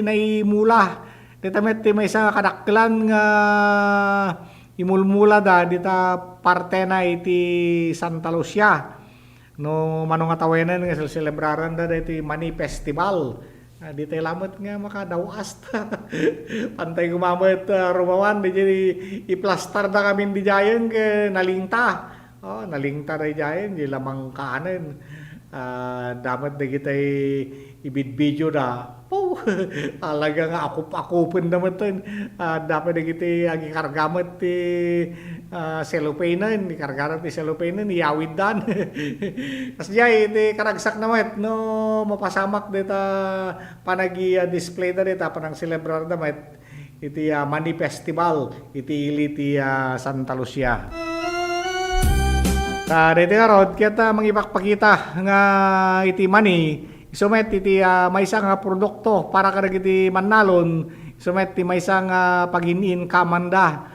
naimula. Dita met ti maysa nga kadaklan nga imulmula da dita parte na iti Santa Lucia. No manong nga tawenan nga celebraran da iti Mani Festival. Dita lamot nga makadawas ta. Pantay gumamit rumawan di iplastar da kami di jayen ke nalingta. Oh, nalingta da jayen di lamang kaanen. Dapat na kita'y ibid-video na po alaga nga akup-akupin naman ito dapat na kita'y agikargamot ti cellophane ikargamot ti cellophane iyawid dan kasi jay iti karagsak naman no mapasamak dita panagi-display na dita panang celebrar naman iti Mani Festival iti ili ti Santa Lucia. Dito nga rod, kaya mangipakpakita nga iti mani, isumet iti maysa nga produkto para kadag iti mannalon, isumet iti maysa nga paginin kamanda.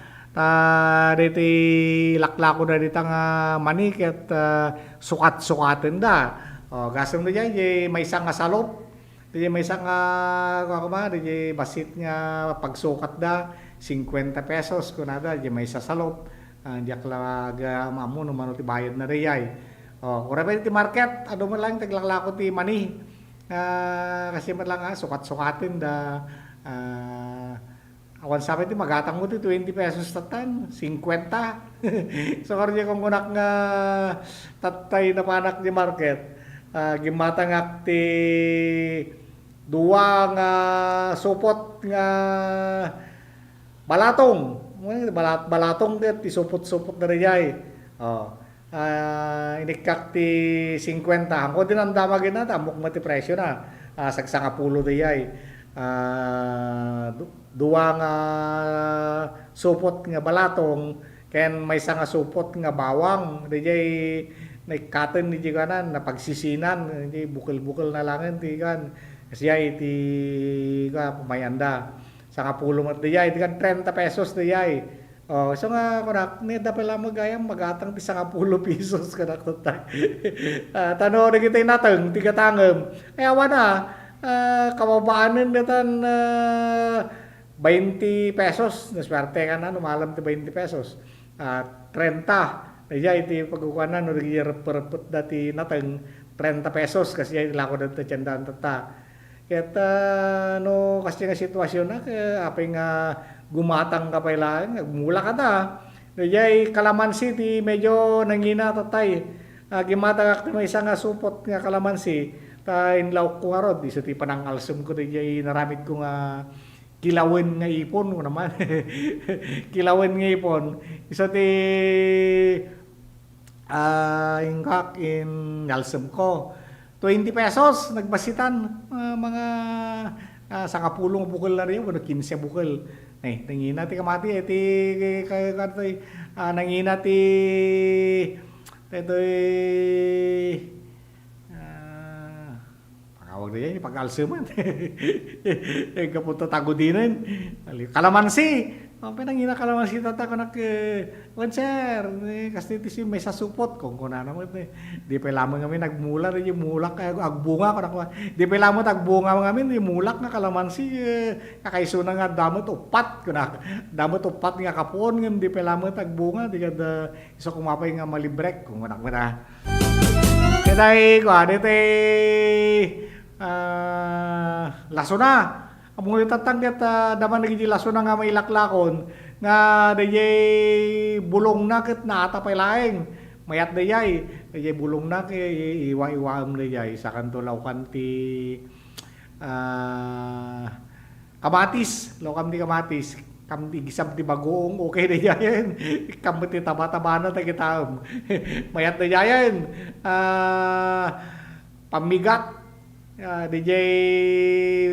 Dito laklako na dito nga mani, ket sukat-sukaten da. Gasam na dyan, maysa nga salop, dito maysa nga, dito basit nga pagsukat da, 50 pesos, kunada, dito maysa salop. Diyak lang maamu naman ti bayad na riyay. Ora pa ti market, ado man lang taglaklako ti mani. Kasi man lang sukat-sukatin da awan sabi ti magatang mo ti 20 pesos tatan, 50. So karya kung kunak nga tatay na panak di market, gimatangak ti duwa nga supot nga balatong. Balatong dit isupot-supot na riyay. Inikak ti 50. Angko din ang damagin na amok mati presyo na. Sagsangapulo riyay. Duwa nga supot nga balatong ken may nga supot nga bawang riyay naikaten ni jiganan na pagsisinan di bukol-bukol na lang ti kan. Kasi ay ti mayanda. Sa kapulo mo diyay, di kan 30 pesos diyay. So nga, kunak, neda pala magayang magatang ti 10 pesos kanak tatay. Tano na kita natang, tiga tangem. Kaya wana, kababaanin natan 20 pesos. Naswerte ka na, numalam ti 20 pesos. 30. Diyay, ti pagkukuanan, nagigirap-rapot dati natang 30 pesos kasi ay lako dati tiyandaan tata. Ket no kasi nga sitwasyon na apay nga gumatang ka pa lang mula ka ta diyay kalamansi ti medyo nangina tatay gimatang ak may isa nga supot nga kalamansi ta inlaw ko nga rod iso ti panangalsum ko diyay naramid ko nga kilawin nga ipon naman kilawin nga ipon iso ti ingkak in ngalsum ko 20 pesos nagbasitan mga sangapulong bukol na rin 15 bukol nangina ti kamati ti nangina ti ito'y pagawag na yan pag-alsuman kapunta tagodinan kalamansi pinangina kalamansi tata kanak sir kasi ti may sasupot kung kuna naman di pa lamang kami nagmula rin yung mulak agbunga di pa lamang agbunga kami yung mulak nga kalamansi kakaiso na nga damot upat damot upat nga kapon nga di pa lamang agbunga di kada iso kumapay nga malibrek kung kunak mo na kaya dito laso na Amo tatangget daman nagiti laso na nga may laklakon nga dayay bulong na ket naatapay laeng. Mayat dayay bulong na kay iwa-iwaam dayay sa kanto lawkan ti kamatis, lawkam ti kamatis. Kam ti gisab ti bagoong okay dayayen. Kam ti taba-taba na ta kitaom. Mayat dayayen. Pamigat DJ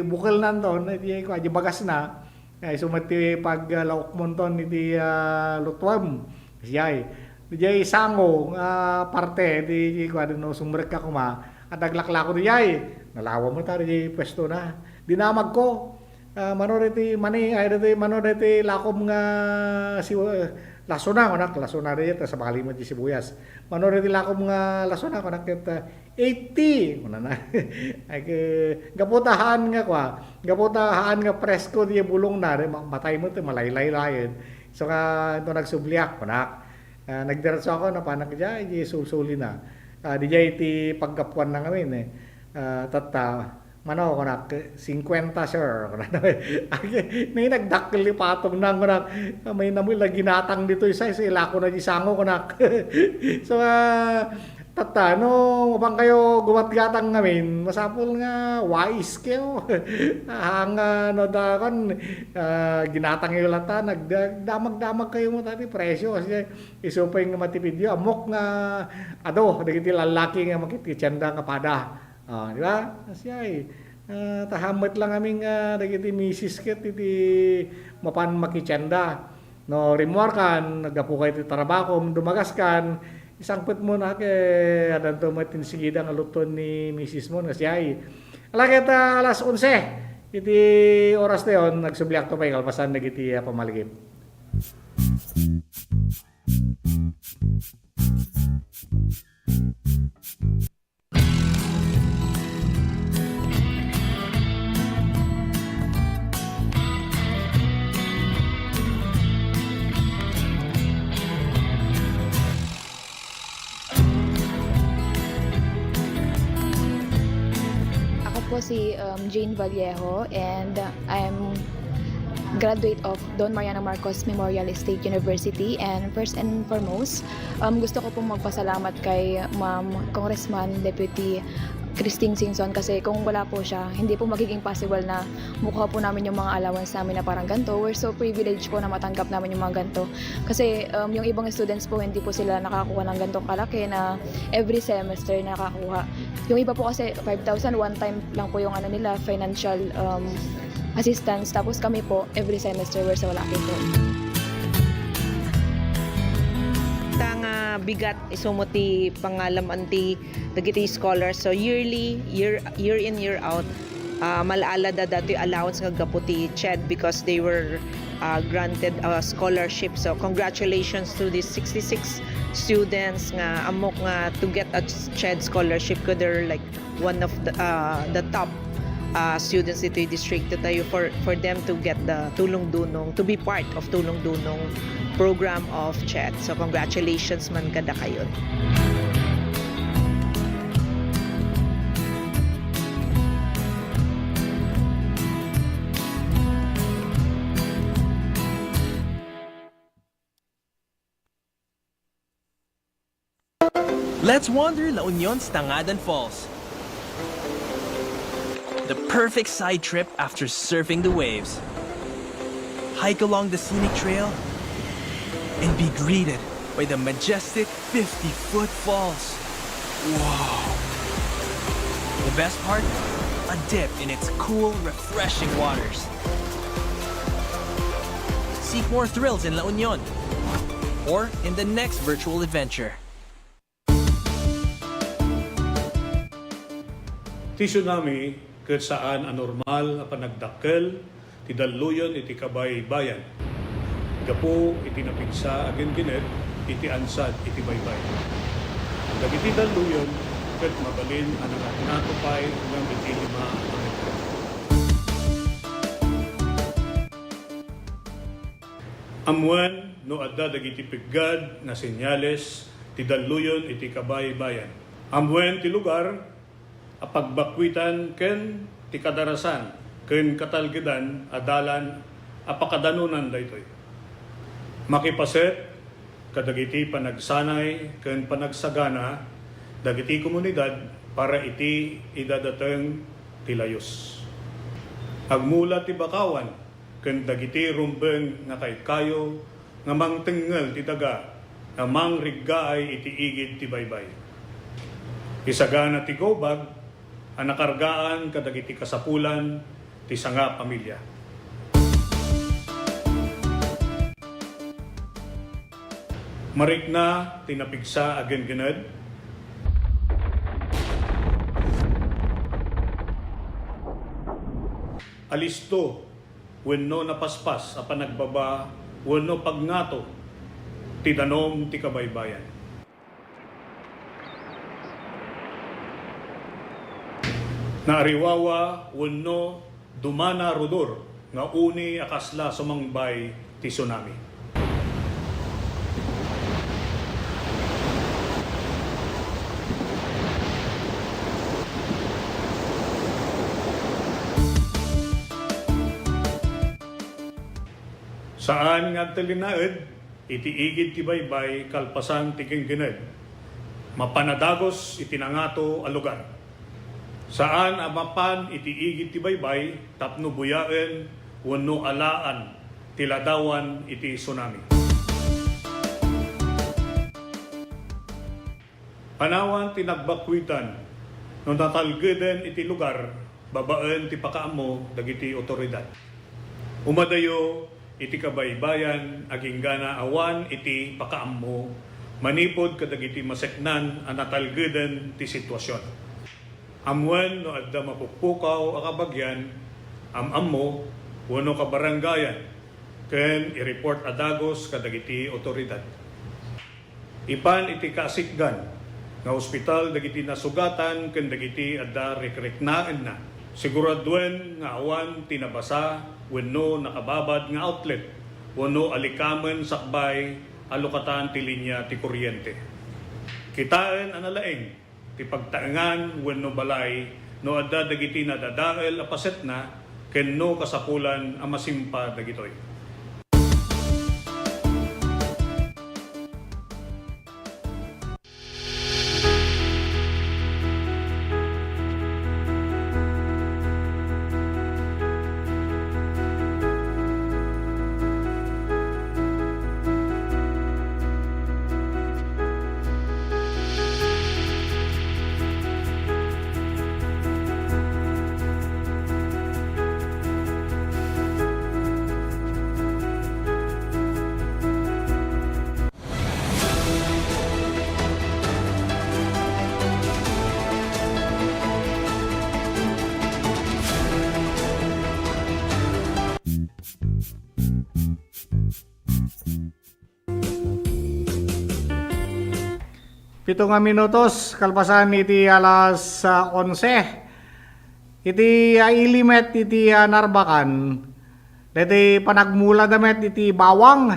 bukal nanton DJ ko aja bagas na ay sumati pag laok monton iti lutwam siyay DJ sango parte DJ ko adno sumrek ka kuma at aglaklako DJ nalawa mo ta DJ pwesto na dinamag ko manoriti mani ay dati manoriti lakom nga si lasona konak lasona rin sa bakali mo di sibuyas manoriti lakom nga lasona konak ket 80 una na ay gaputahan nga kwa gaputahan nga presko di bulong na matay mo te malaylay layen so ka ito nagsubliak konak nagdiretso ako na panak diay di sulsuli na di jay ti pagkapuan na ngamin tata mano konak 50 sir may nagdakkel ni patong nang konak may namoy lagi natang dito isa ila ko na di sango konak so tata no mabang kayo gumat-gatang ngamin masapul nga wais kayo hang no da kon ginatang yung lata nagdamag-damag kayo mo tati presyo kasi isupay nga matipid yo amok nga ado dagiti lalaki nga makititsenda nga pada di ba asay tahamet lang aming dagiti misis ket iti mapan makitsenda no rimwarkan nagapu kay ti trabaho dumagaskan isang put mo na kay adan to matinsigida nga luton ni misis mo nga siyay alagit alas 11 iti oras na yon nagsubliak to pay kalpasan dagiti pamaligid. Po si Jane Vallejo and I'm graduate of Don Mariano Marcos Memorial State University and first and foremost gusto ko pong magpasalamat kay Ma'am Congressman Deputy Christine Singson kasi kung wala po siya, hindi po magiging possible na mukha po namin yung mga allowance namin na parang ganito. We're so privileged po na matanggap namin yung mga ganito. Kasi yung ibang students po, hindi po sila nakakuha ng ganitong kalaki na every semester nakakuha. Yung iba po kasi 5,000, one time lang po yung nila, financial assistance. Tapos kami po, every semester, we're so lucky po. Bigat isumuti pangalam anti dagiti scholars so year in year out malaala da dati allowance nga gaputi CHED because they were granted a scholarship so congratulations to these 66 students nga amok nga to get a CHED scholarship ko they're like one of the top students dito yung district tayo for them to get the tulong dunong to be part of tulong dunong program of CHED. So congratulations man kada kayo. Let's wander La Union's Tangadan Falls. The perfect side trip after surfing the waves. Hike along the scenic trail and be greeted by the majestic 50-foot falls. Wow! The best part? A dip in its cool, refreshing waters. Seek more thrills in La Union or in the next virtual adventure. Ti tsunami ket saan anormal a panagdakkel ti daluyon iti kabay bayan. Gapo iti napigsa agen ginet iti ansad iti baybay. Ang dagiti daluyon ket mabalin ang natupay ng iti 5 metro. Amuan no adda dagiti piggad na senyales ti daluyon iti kabay bayan. Amuan ti lugar a pagbakwitan ken ti kadarasan ken katalgedan adalan apakadanunan daytoy. Makipaset kadagiti panagsanay ken panagsagana dagiti komunidad para iti idadateng tilayos. Agmula ti bakawan ken dagiti rumbeng nga kayo nga mangtengel ti daga nga mangriggaay iti igid ti baybay. Isagana ti gobag ang nakargaan kadagiti kasapulan ti sanga pamilya. Marikna tinapigsa agen gened alisto wenno napaspas apan nagbaba wenno pagngato ti danom ti kabaybayan. Naariwawa wenno dumana rudor nga uni akasla sumangbay ti tsunami. Saan nga talinaed, iti igid ti baybay kalpasan ti kenggened. Mapanadagos iti nangato a lugar. Saan amapan iti igid ti baybay tapno buyaen wenno alaan ti ladawan iti tsunami. Panawan ti nagbakwitan no natalgeden iti lugar babaen ti pakaammo dagiti otoridad. Umadayo iti kabaybayan aging gana awan iti pakaammo manipod kadagiti maseknan ang natalgeden ti sitwasyon. Amwen no adda mapukpukaw a kabagyan amammo wenno kabarangayan ken i-report adagos kadagiti otoridad. Ipan iti kasikgan nga ospital dagiti nasugatan ken dagiti adda rekreknaan na. Siguraduen nga awan tinabasa wenno nakababad nga outlet wenno alikamen sakbay alokatan ti linya ti kuryente. Kitaen analaeng ti pagtaengan wenno balay no adda dagiti nadadael a paset na kenno kasapulan a masimpa dagitoy. Pito nga minutos, kalpasan iti alas 11. Iti ilimet iti Narbacan. Iti panagmula damet iti bawang.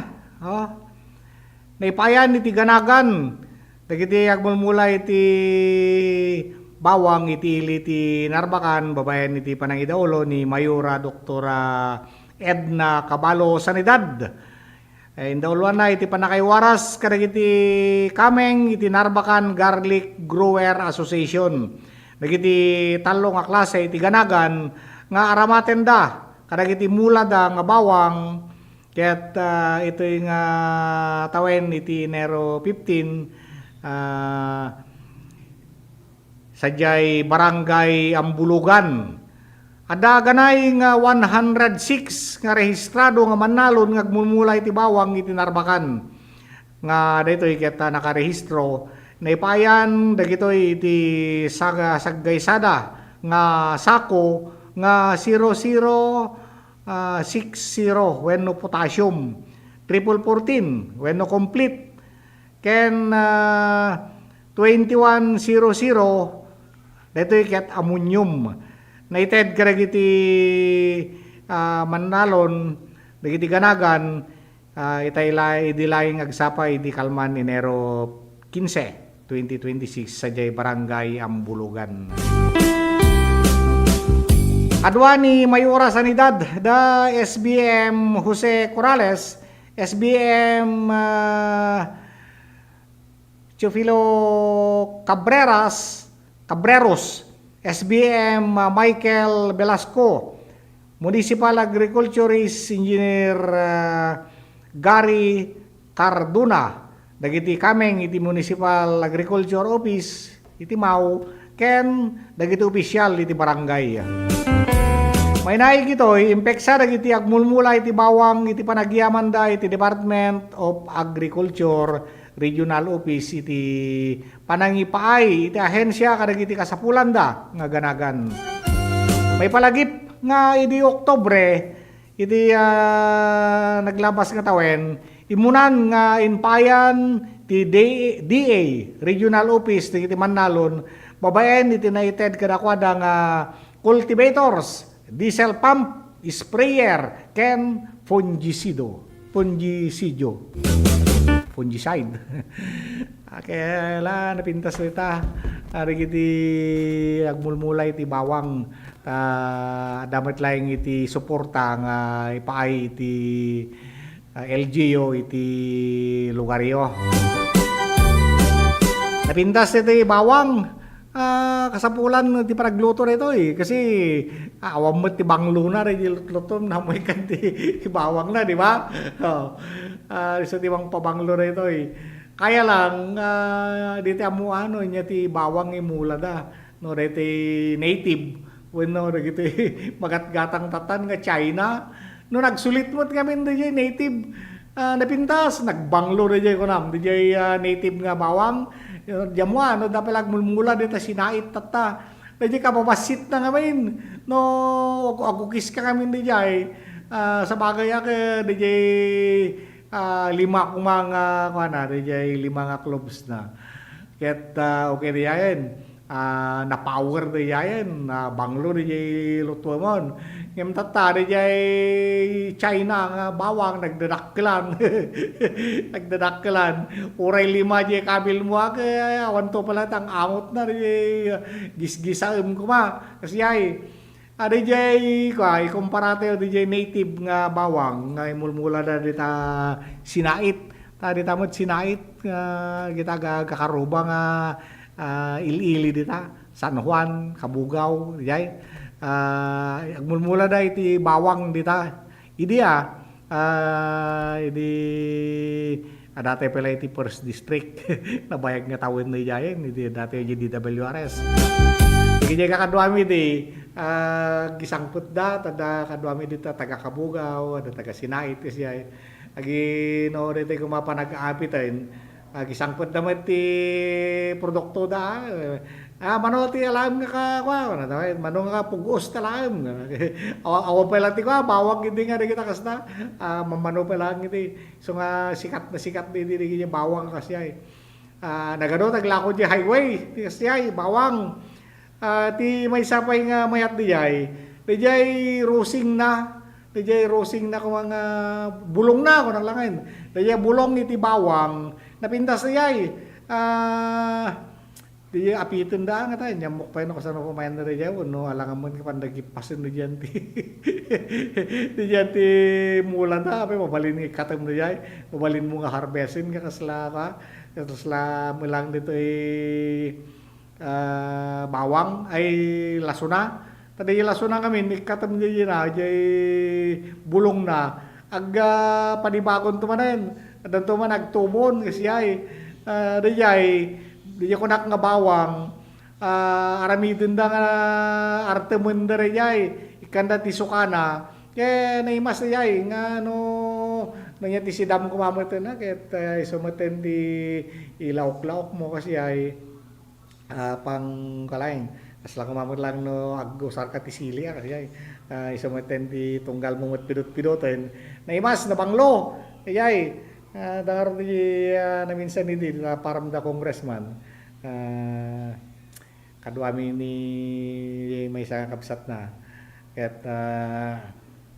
Naipayan iti ganagan. Dagiti agmulmula iti bawang iti iti Narbacan. Babayan iti panangidaulo ni Mayura Doktora Edna Cabalo Sanidad. Indauluan na iti panakaiwaras kadagiti kameng iti Narbacan Garlic Grower Association. Dagiti talo nga klase iti ganagan nga aramaten da kadagiti mula da nga bawang ket ito nga tawen iti Enero 15 sadyay barangay Ambulugan. Ada ganay nga 106 nga rehistrado nga manalon nga agmulmula iti bawang iti Narbacan. Nga daytoy ket nakarehistro naipayan dagitoy iti saggaysada nga sako nga 0060 wenno potassium, 1414 wenno complete ken 2100 daytoy ket ammonium. Naited karagiti manalon dagiti ganagan itay idilaying agsapa idi kalman Enero 15, 2026 sa jay barangay Ambulugan. Kadwa ni Mayora Sanidad, da SBM Jose Corrales, SBM Chufilo Cabreros, SBM Michael Velasco, Municipal Agriculturist Engineer Gary Carduna, dagiti kameng iti Municipal Agriculture Office iti Mau, ken dagiti opisyal iti barangay. May naik ito'y impeksa dagiti agmulmula iti bawang iti panagyaman da iti Department of Agriculture Regional Office iti panangipaay iti ahensya kadagiti kasapulan da nga ganagan. May palagip nga iti Oktobre iti naglabas nga tawen imunan nga inpayan ti DA Regional Office iti Manalon babaen iti naited kadakwada nga cultivators, diesel pump, sprayer, ken fungicide. Kaya napintas nita. Ari iti agmulmulay iti bawang damat laing iti suporta nga ipaay iti LGU iti lugaryo. Napintas iti bawang kasapulan ti paragluto nito kasi awam mo ti banglo na rin lutom na may kanti bawang na, di ba? So ti bang pabanglo nito kaya lang dito amo ano niya ti bawang imula da no dito native when no dito magatgatang tatan nga China no nagsulit mo kami DJ native napintas nagbanglo DJ ko nam DJ native nga bawang jamuan no dapat mulmula dito sinait tata DJ ka pabasit na ngamin no agukis ka kami DJ sa bagay DJ lima kung mga DJ lima nga clubs na ket okay diyan na power diyan na banglo DJ lutuamon ngem tata DJ China nga bawang nagdadakkelan uray lima DJ kabil mo awan to pala tang amot na DJ gisgisaem kuma kasi ay DJ ikumparato DJ native nga bawang nga imulmula na dita sinait dita mo sinait kita kakaruba nga ili dita San Juan Kabugaw DJ agmulmula na iti bawang dita idi dati pala iti first district nabayag nga tawin na diyan idi dati yung DWRS hindi kakadwami di gisangput da tada kadwami dito taga Kabugaw ada taga Sinait kasi ay agi no dito kumapanag-aapitain gisangput da ti produkto da mano ti alam nga ka mano nga pugos talam awa pala ti ka bawang hindi nga kita kasna mamano pala ngiti so nga sikat di bawang kasi ay nagano taglako di highway kasi ay bawang ti may sapay nga mayat dijay rosing na kung mga bulong na kung naglangan dijay bulong iti bawang napintas dijay dijay apitin da nga tayo nyamok pa yun ako sa napumayan na dijay no alangan mo kapandagipasin diyan ti mulan na mabalin ikatam dijay mabalin mo nga harvestin ka kasla mo lang dito bawang ay lasuna tadi lasuna kami ikatam diyan na jay bulong na aga panibagon tumanen adan tuman nagtumon kasi ay dijay kunak nga bawang aramidin da nga artemon da dijay ikanda ti sukana kaya naimas dijay nga no nanya ti sidam kumamatan na ket isumaten ti ilaok-laok mo kasi ay pang kalain asla kumamot lang no agusar ka ti sili kasi ay isumaten ti tunggal mo pidot-pidoten naimas na banglo ay dangar di naminsan hindi na param da congressman kadwami ni may isang kapsat na ket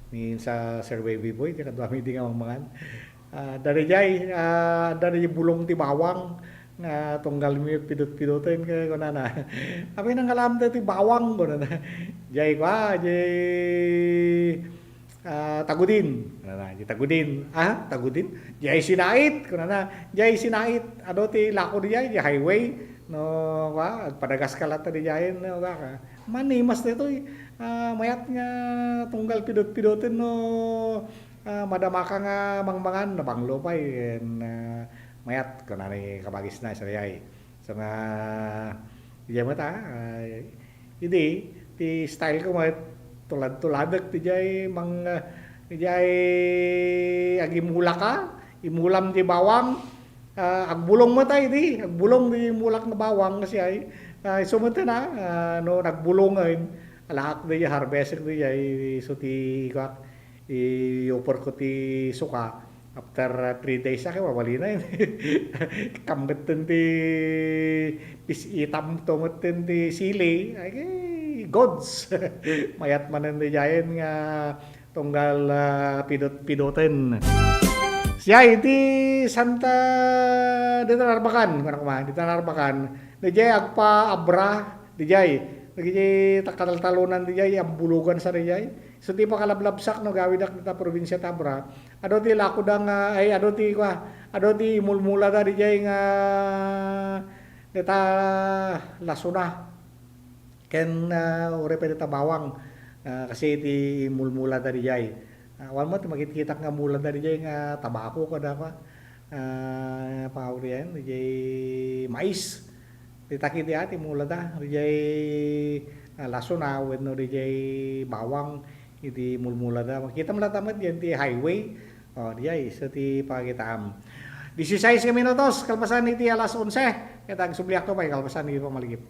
minsa Sir Baby Boy kadwami di nga mangan dari bulong ti bawang nga tunggal mi pidot-pidotin kay ko na. Abi nang alam ti bawang ko na. Jay kwa, jay tagudin. Di tagudin. Tagudin. Jay sinait ko na. Jay sinait. Ano ti lako di jay highway no kwa padagas kalat di jay no ka. Manimas nito mayat nga tunggal pidot-pidotin no madama ka nga mangmangan na banglo pa mayat ko na ni kabagis na sa yay. So nga di mata hindi ti style ko mayat tulad-tuladak ti jay mang ti jay agimula ka imulam ti bawang agbulong matay di agbulong di mulak na bawang kasi ay sumunta na no nagbulong ngayon alak di harvester di jay so ti i-offer ko ti suka after 3 days sa wawali na yun. Kambetin ti itam tumutin ti sili ay gods. Mayat manan ti jayen nga tunggal pidoten. Siya iti Santa dito narbakan dito narbakan di jay agpa abra di jay nagiti takaltalunan di jay ang bulugan sa di jay. So di pa kalablabsak no gawid ak ta probinsya Tabra. Ado ti lako dang ado ti mulmula da di jay nga deta lasuna. Ken ore pwede ta bawang kasi ti mulmula da di jay. Wan mo ti makikita nga mula da di jay nga tabako kada pa. Paurian di jay mais. Di takiti ati mula da di jay lasuna wenno di jay bawang iti mulmula da makita mo tamat yan ti highway diay so ti pakitaan 16 minutos kalpasan iti alas 11 kaya subliak to pa kalpasan iti pamaligip.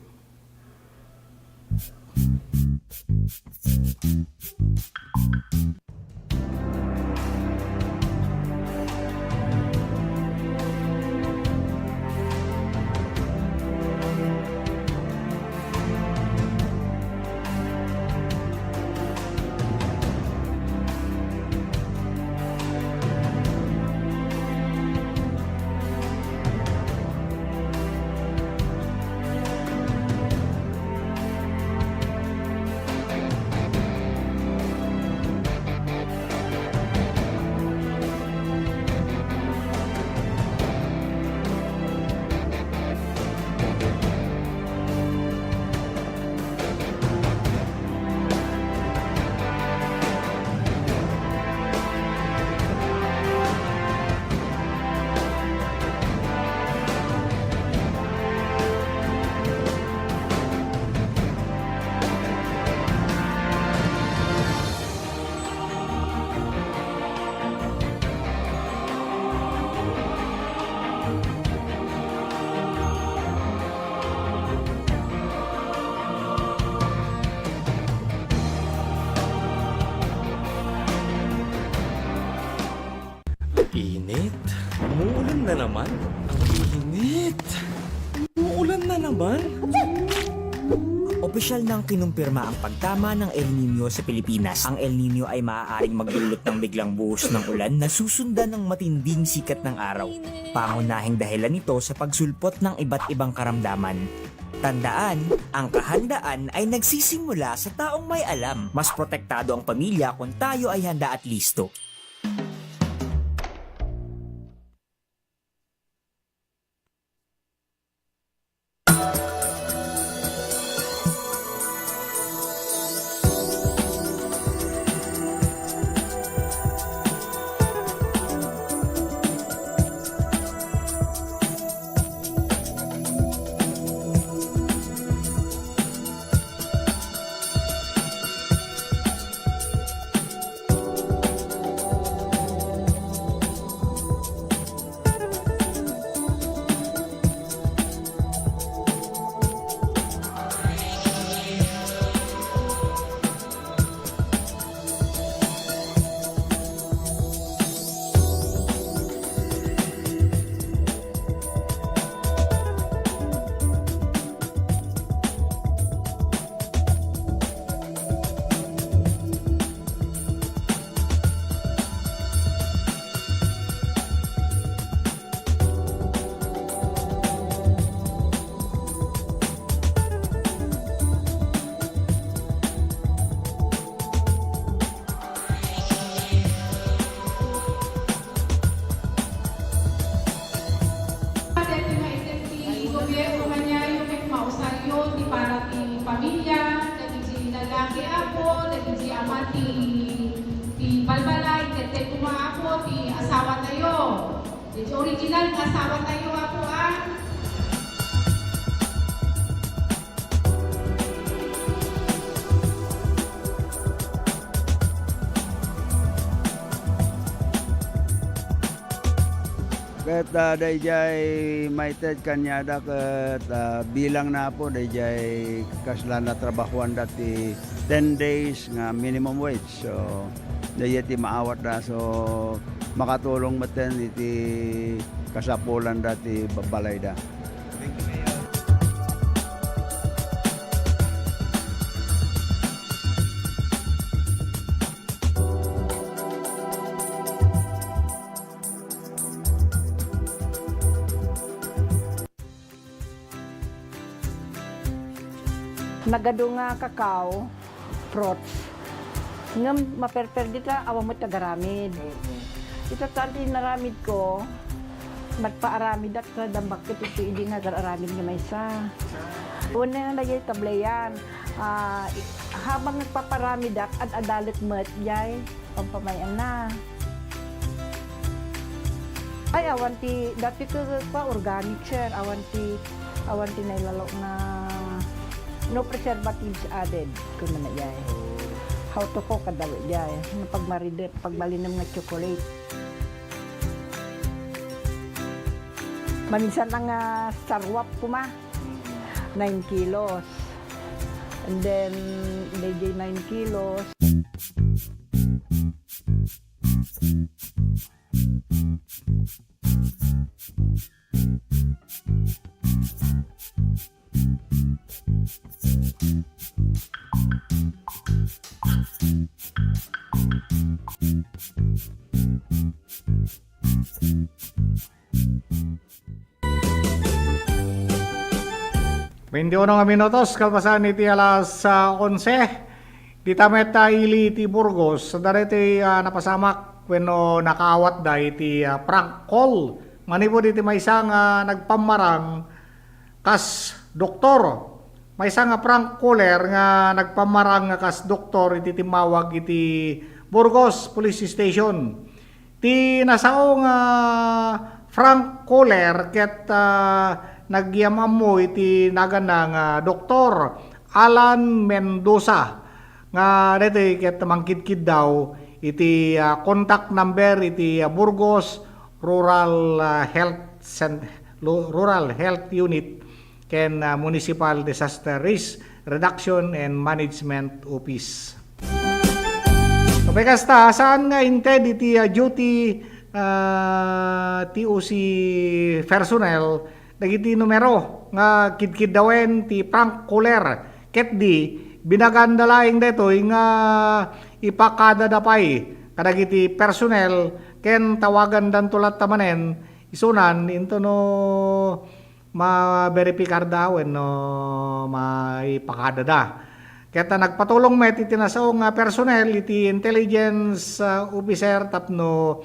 Init. Umuulan na naman. Init. Umuulan na naman. Opisyal nang kinumpirma ang pagtama ng El Nino sa Pilipinas. Ang El Nino ay maaaring magdulot ng biglang buhos ng ulan na susundan ng matinding sikat ng araw. Pangunahing dahilan nito sa pagsulpot ng iba't ibang karamdaman. Tandaan, ang kahandaan ay nagsisimula sa taong may alam. Mas protektado ang pamilya kung tayo ay handa at listo. lalaki ako, dagiti amati ti balbalay, tete kuma ako, ti asawa tayo. Di original nga asawa tayo ako Ket dayjay maited kanyada ket bilang na po dayjay kasla na trabahuan dati 10 days nga minimum wage. So dayjay ti maawat da so makatulong maten iti kasapulan dati balay da. Nagado nga kakao, fruits. Ngam maperper dita awa mo tagaramid. Ito tanti naramid ko, magpaaramid at dambak ko ito hindi nga aramid nga may isa. Una na nagyay tablayan. Habang nagpaparamid at adalit mat yay, pampamayan na. Ay awanti, dati ko pa organic sir, awanti nailalo na no preservatives added kung na yay. How to cook kadalo yay. Pagmalinam nga chocolate. Maminsan ang sarwap ko 9 kilos. And then, DJ 9 kilos. Pindiuno nga minutos, kalpasan iti alas 11. Di tamet ili iti Burgos. Sa dariti napasamak wenno nakaawat da iti prank call. Manipod iti may isang nagpamarang kas doktor. May isang prank caller nga nagpamarang kas doktor iti timawag iti Burgos Police Station. Ti nasaong Frank caller ket nagyamam mo iti naganang Dr. Alan Mendoza nga dito ket mangkidkid daw iti contact number iti Burgos Rural Health Unit ken Municipal Disaster Risk Reduction and Management Office. Kapagkasta saan nga inted iti duty TOC personnel dagiti numero nga kidkid dawen ti prank caller ket di binagandalaing detoy nga ipakadadapay kadagiti personnel ken tawagan dan tulat tamanen isunan into no ma-verify dawen no maipakadada ket nagpatulong met iti nasaong personnel iti intelligence officer tapno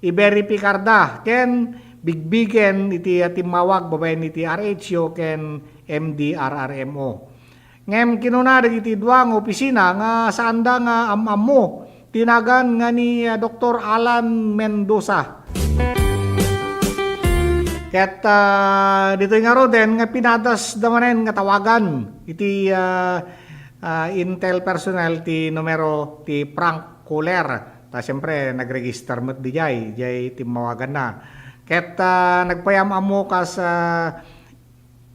i-verify da ken bigbigen iti timawag babaen iti RHO ken MDRRMO. Ngem kinuna iti duang opisina nga saan da nga amamo tinagan nga ni Dr. Alan Mendoza. Ket dito nga ro den nga pinadas damanen nga tawagan iti intel personnel ti numero ti prank caller. Ta siyempre nagregister met di jay timawagan na. Ket nagpayam amo kas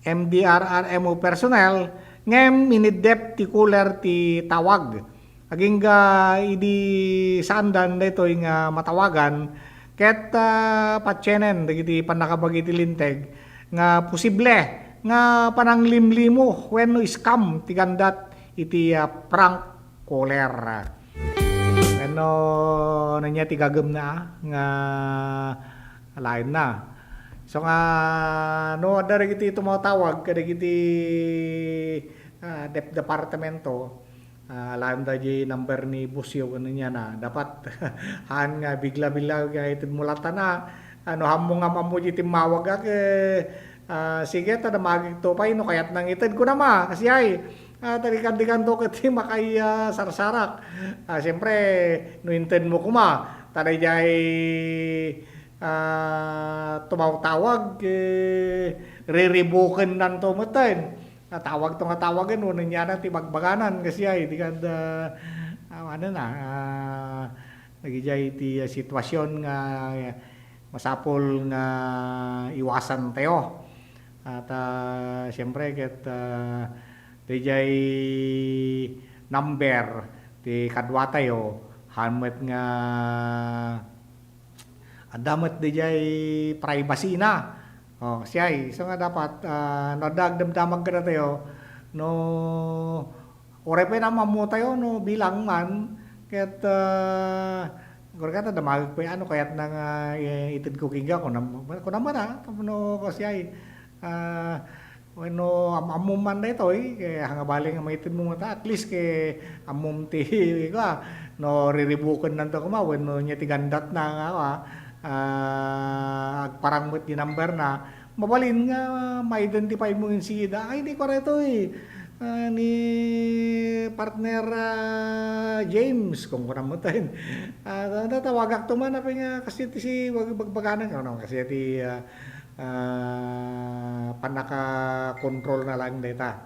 MDRRMO personnel ngem inidep ti caller ti tawag. Aging idi saandan daytoy nga matawagan ket patsenen dagiti panakabag iti linteg nga posible nga pananglimlimo wenno scam ti gandat iti prank caller. Wenno nanya ti gagem na nga lain na. So nga no ada iti tumatawag kadagiti departamento alam da di number ni Busyo ano niya na dapat han nga bigla-bigla iti mulatan na ano hammo nga mammo iti mawag sige ta damagig to pay no kayat nang ited ko na kasi ay tarikan-dikan to kiti makay sarsarak. Siyempre, no inten mo kuma, taday jay tumawag, riribukin nan to matan. Tawag to nga tawagan, unan niya na tibagbaganan kasi ay, di kad, ano na, nagijay ti sitwasyon nga masapol nga iwasan tayo. At siyempre ket dijay number ti kadwa tayo hamet nga adamet dijay privacy na. Oh, siyay so nga dapat no dagdamdamag ka na tayo no orepe na mamu tayo no bilang man ket kata damag pa ano kayat nang itid ko kinga ko naman no kasi ay no amum man na ito kaya hangabaling nga maitin mo mata at least kay amum ti ka no riribukan nanto kuma when no nya tigandat na nga parang mo ti number na mabalin nga ma-identify mo yung sida ay di ko reto ni partner James kung kunamutin natawagak to man apay nga kasi ti si bagbaganan no kasi ti panaka-control na lang data.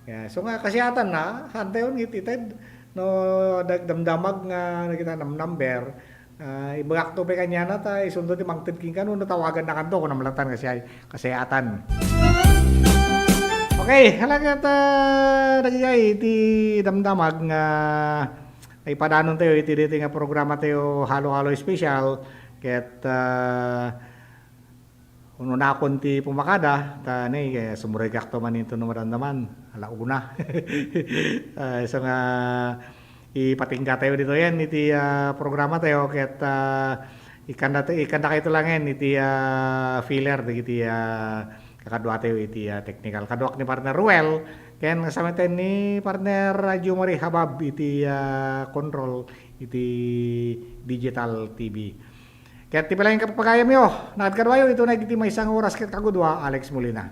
Yeah. So nga kasyatan na hantayon itited no dagdamdamag nga nakita number ibagak to pe kanya na ta isundo ti mangted king kanu natawagan na kanto kun namlatan kasi kasyatan. Okay, halaga ta nagigay iti damdamag nga ay padanon tayo iti dito nga programa tayo halo-halo special ket uno na konti pumakada tani kaya sumurigak to man into naman alauna so nga ipatingga tayo dito yan iti programa tayo ket ikanda kayo tulangin iti filler iti kakadwa tayo iti technical kadwak ni partner Ruel ken kasama tayo ni partner Jumari Habab iti control iti digital TV. Kaya ti pala yung kapagayam yo, nakadkarwayo, ito na iti may isang oras ket kagudwa, Alex Molina.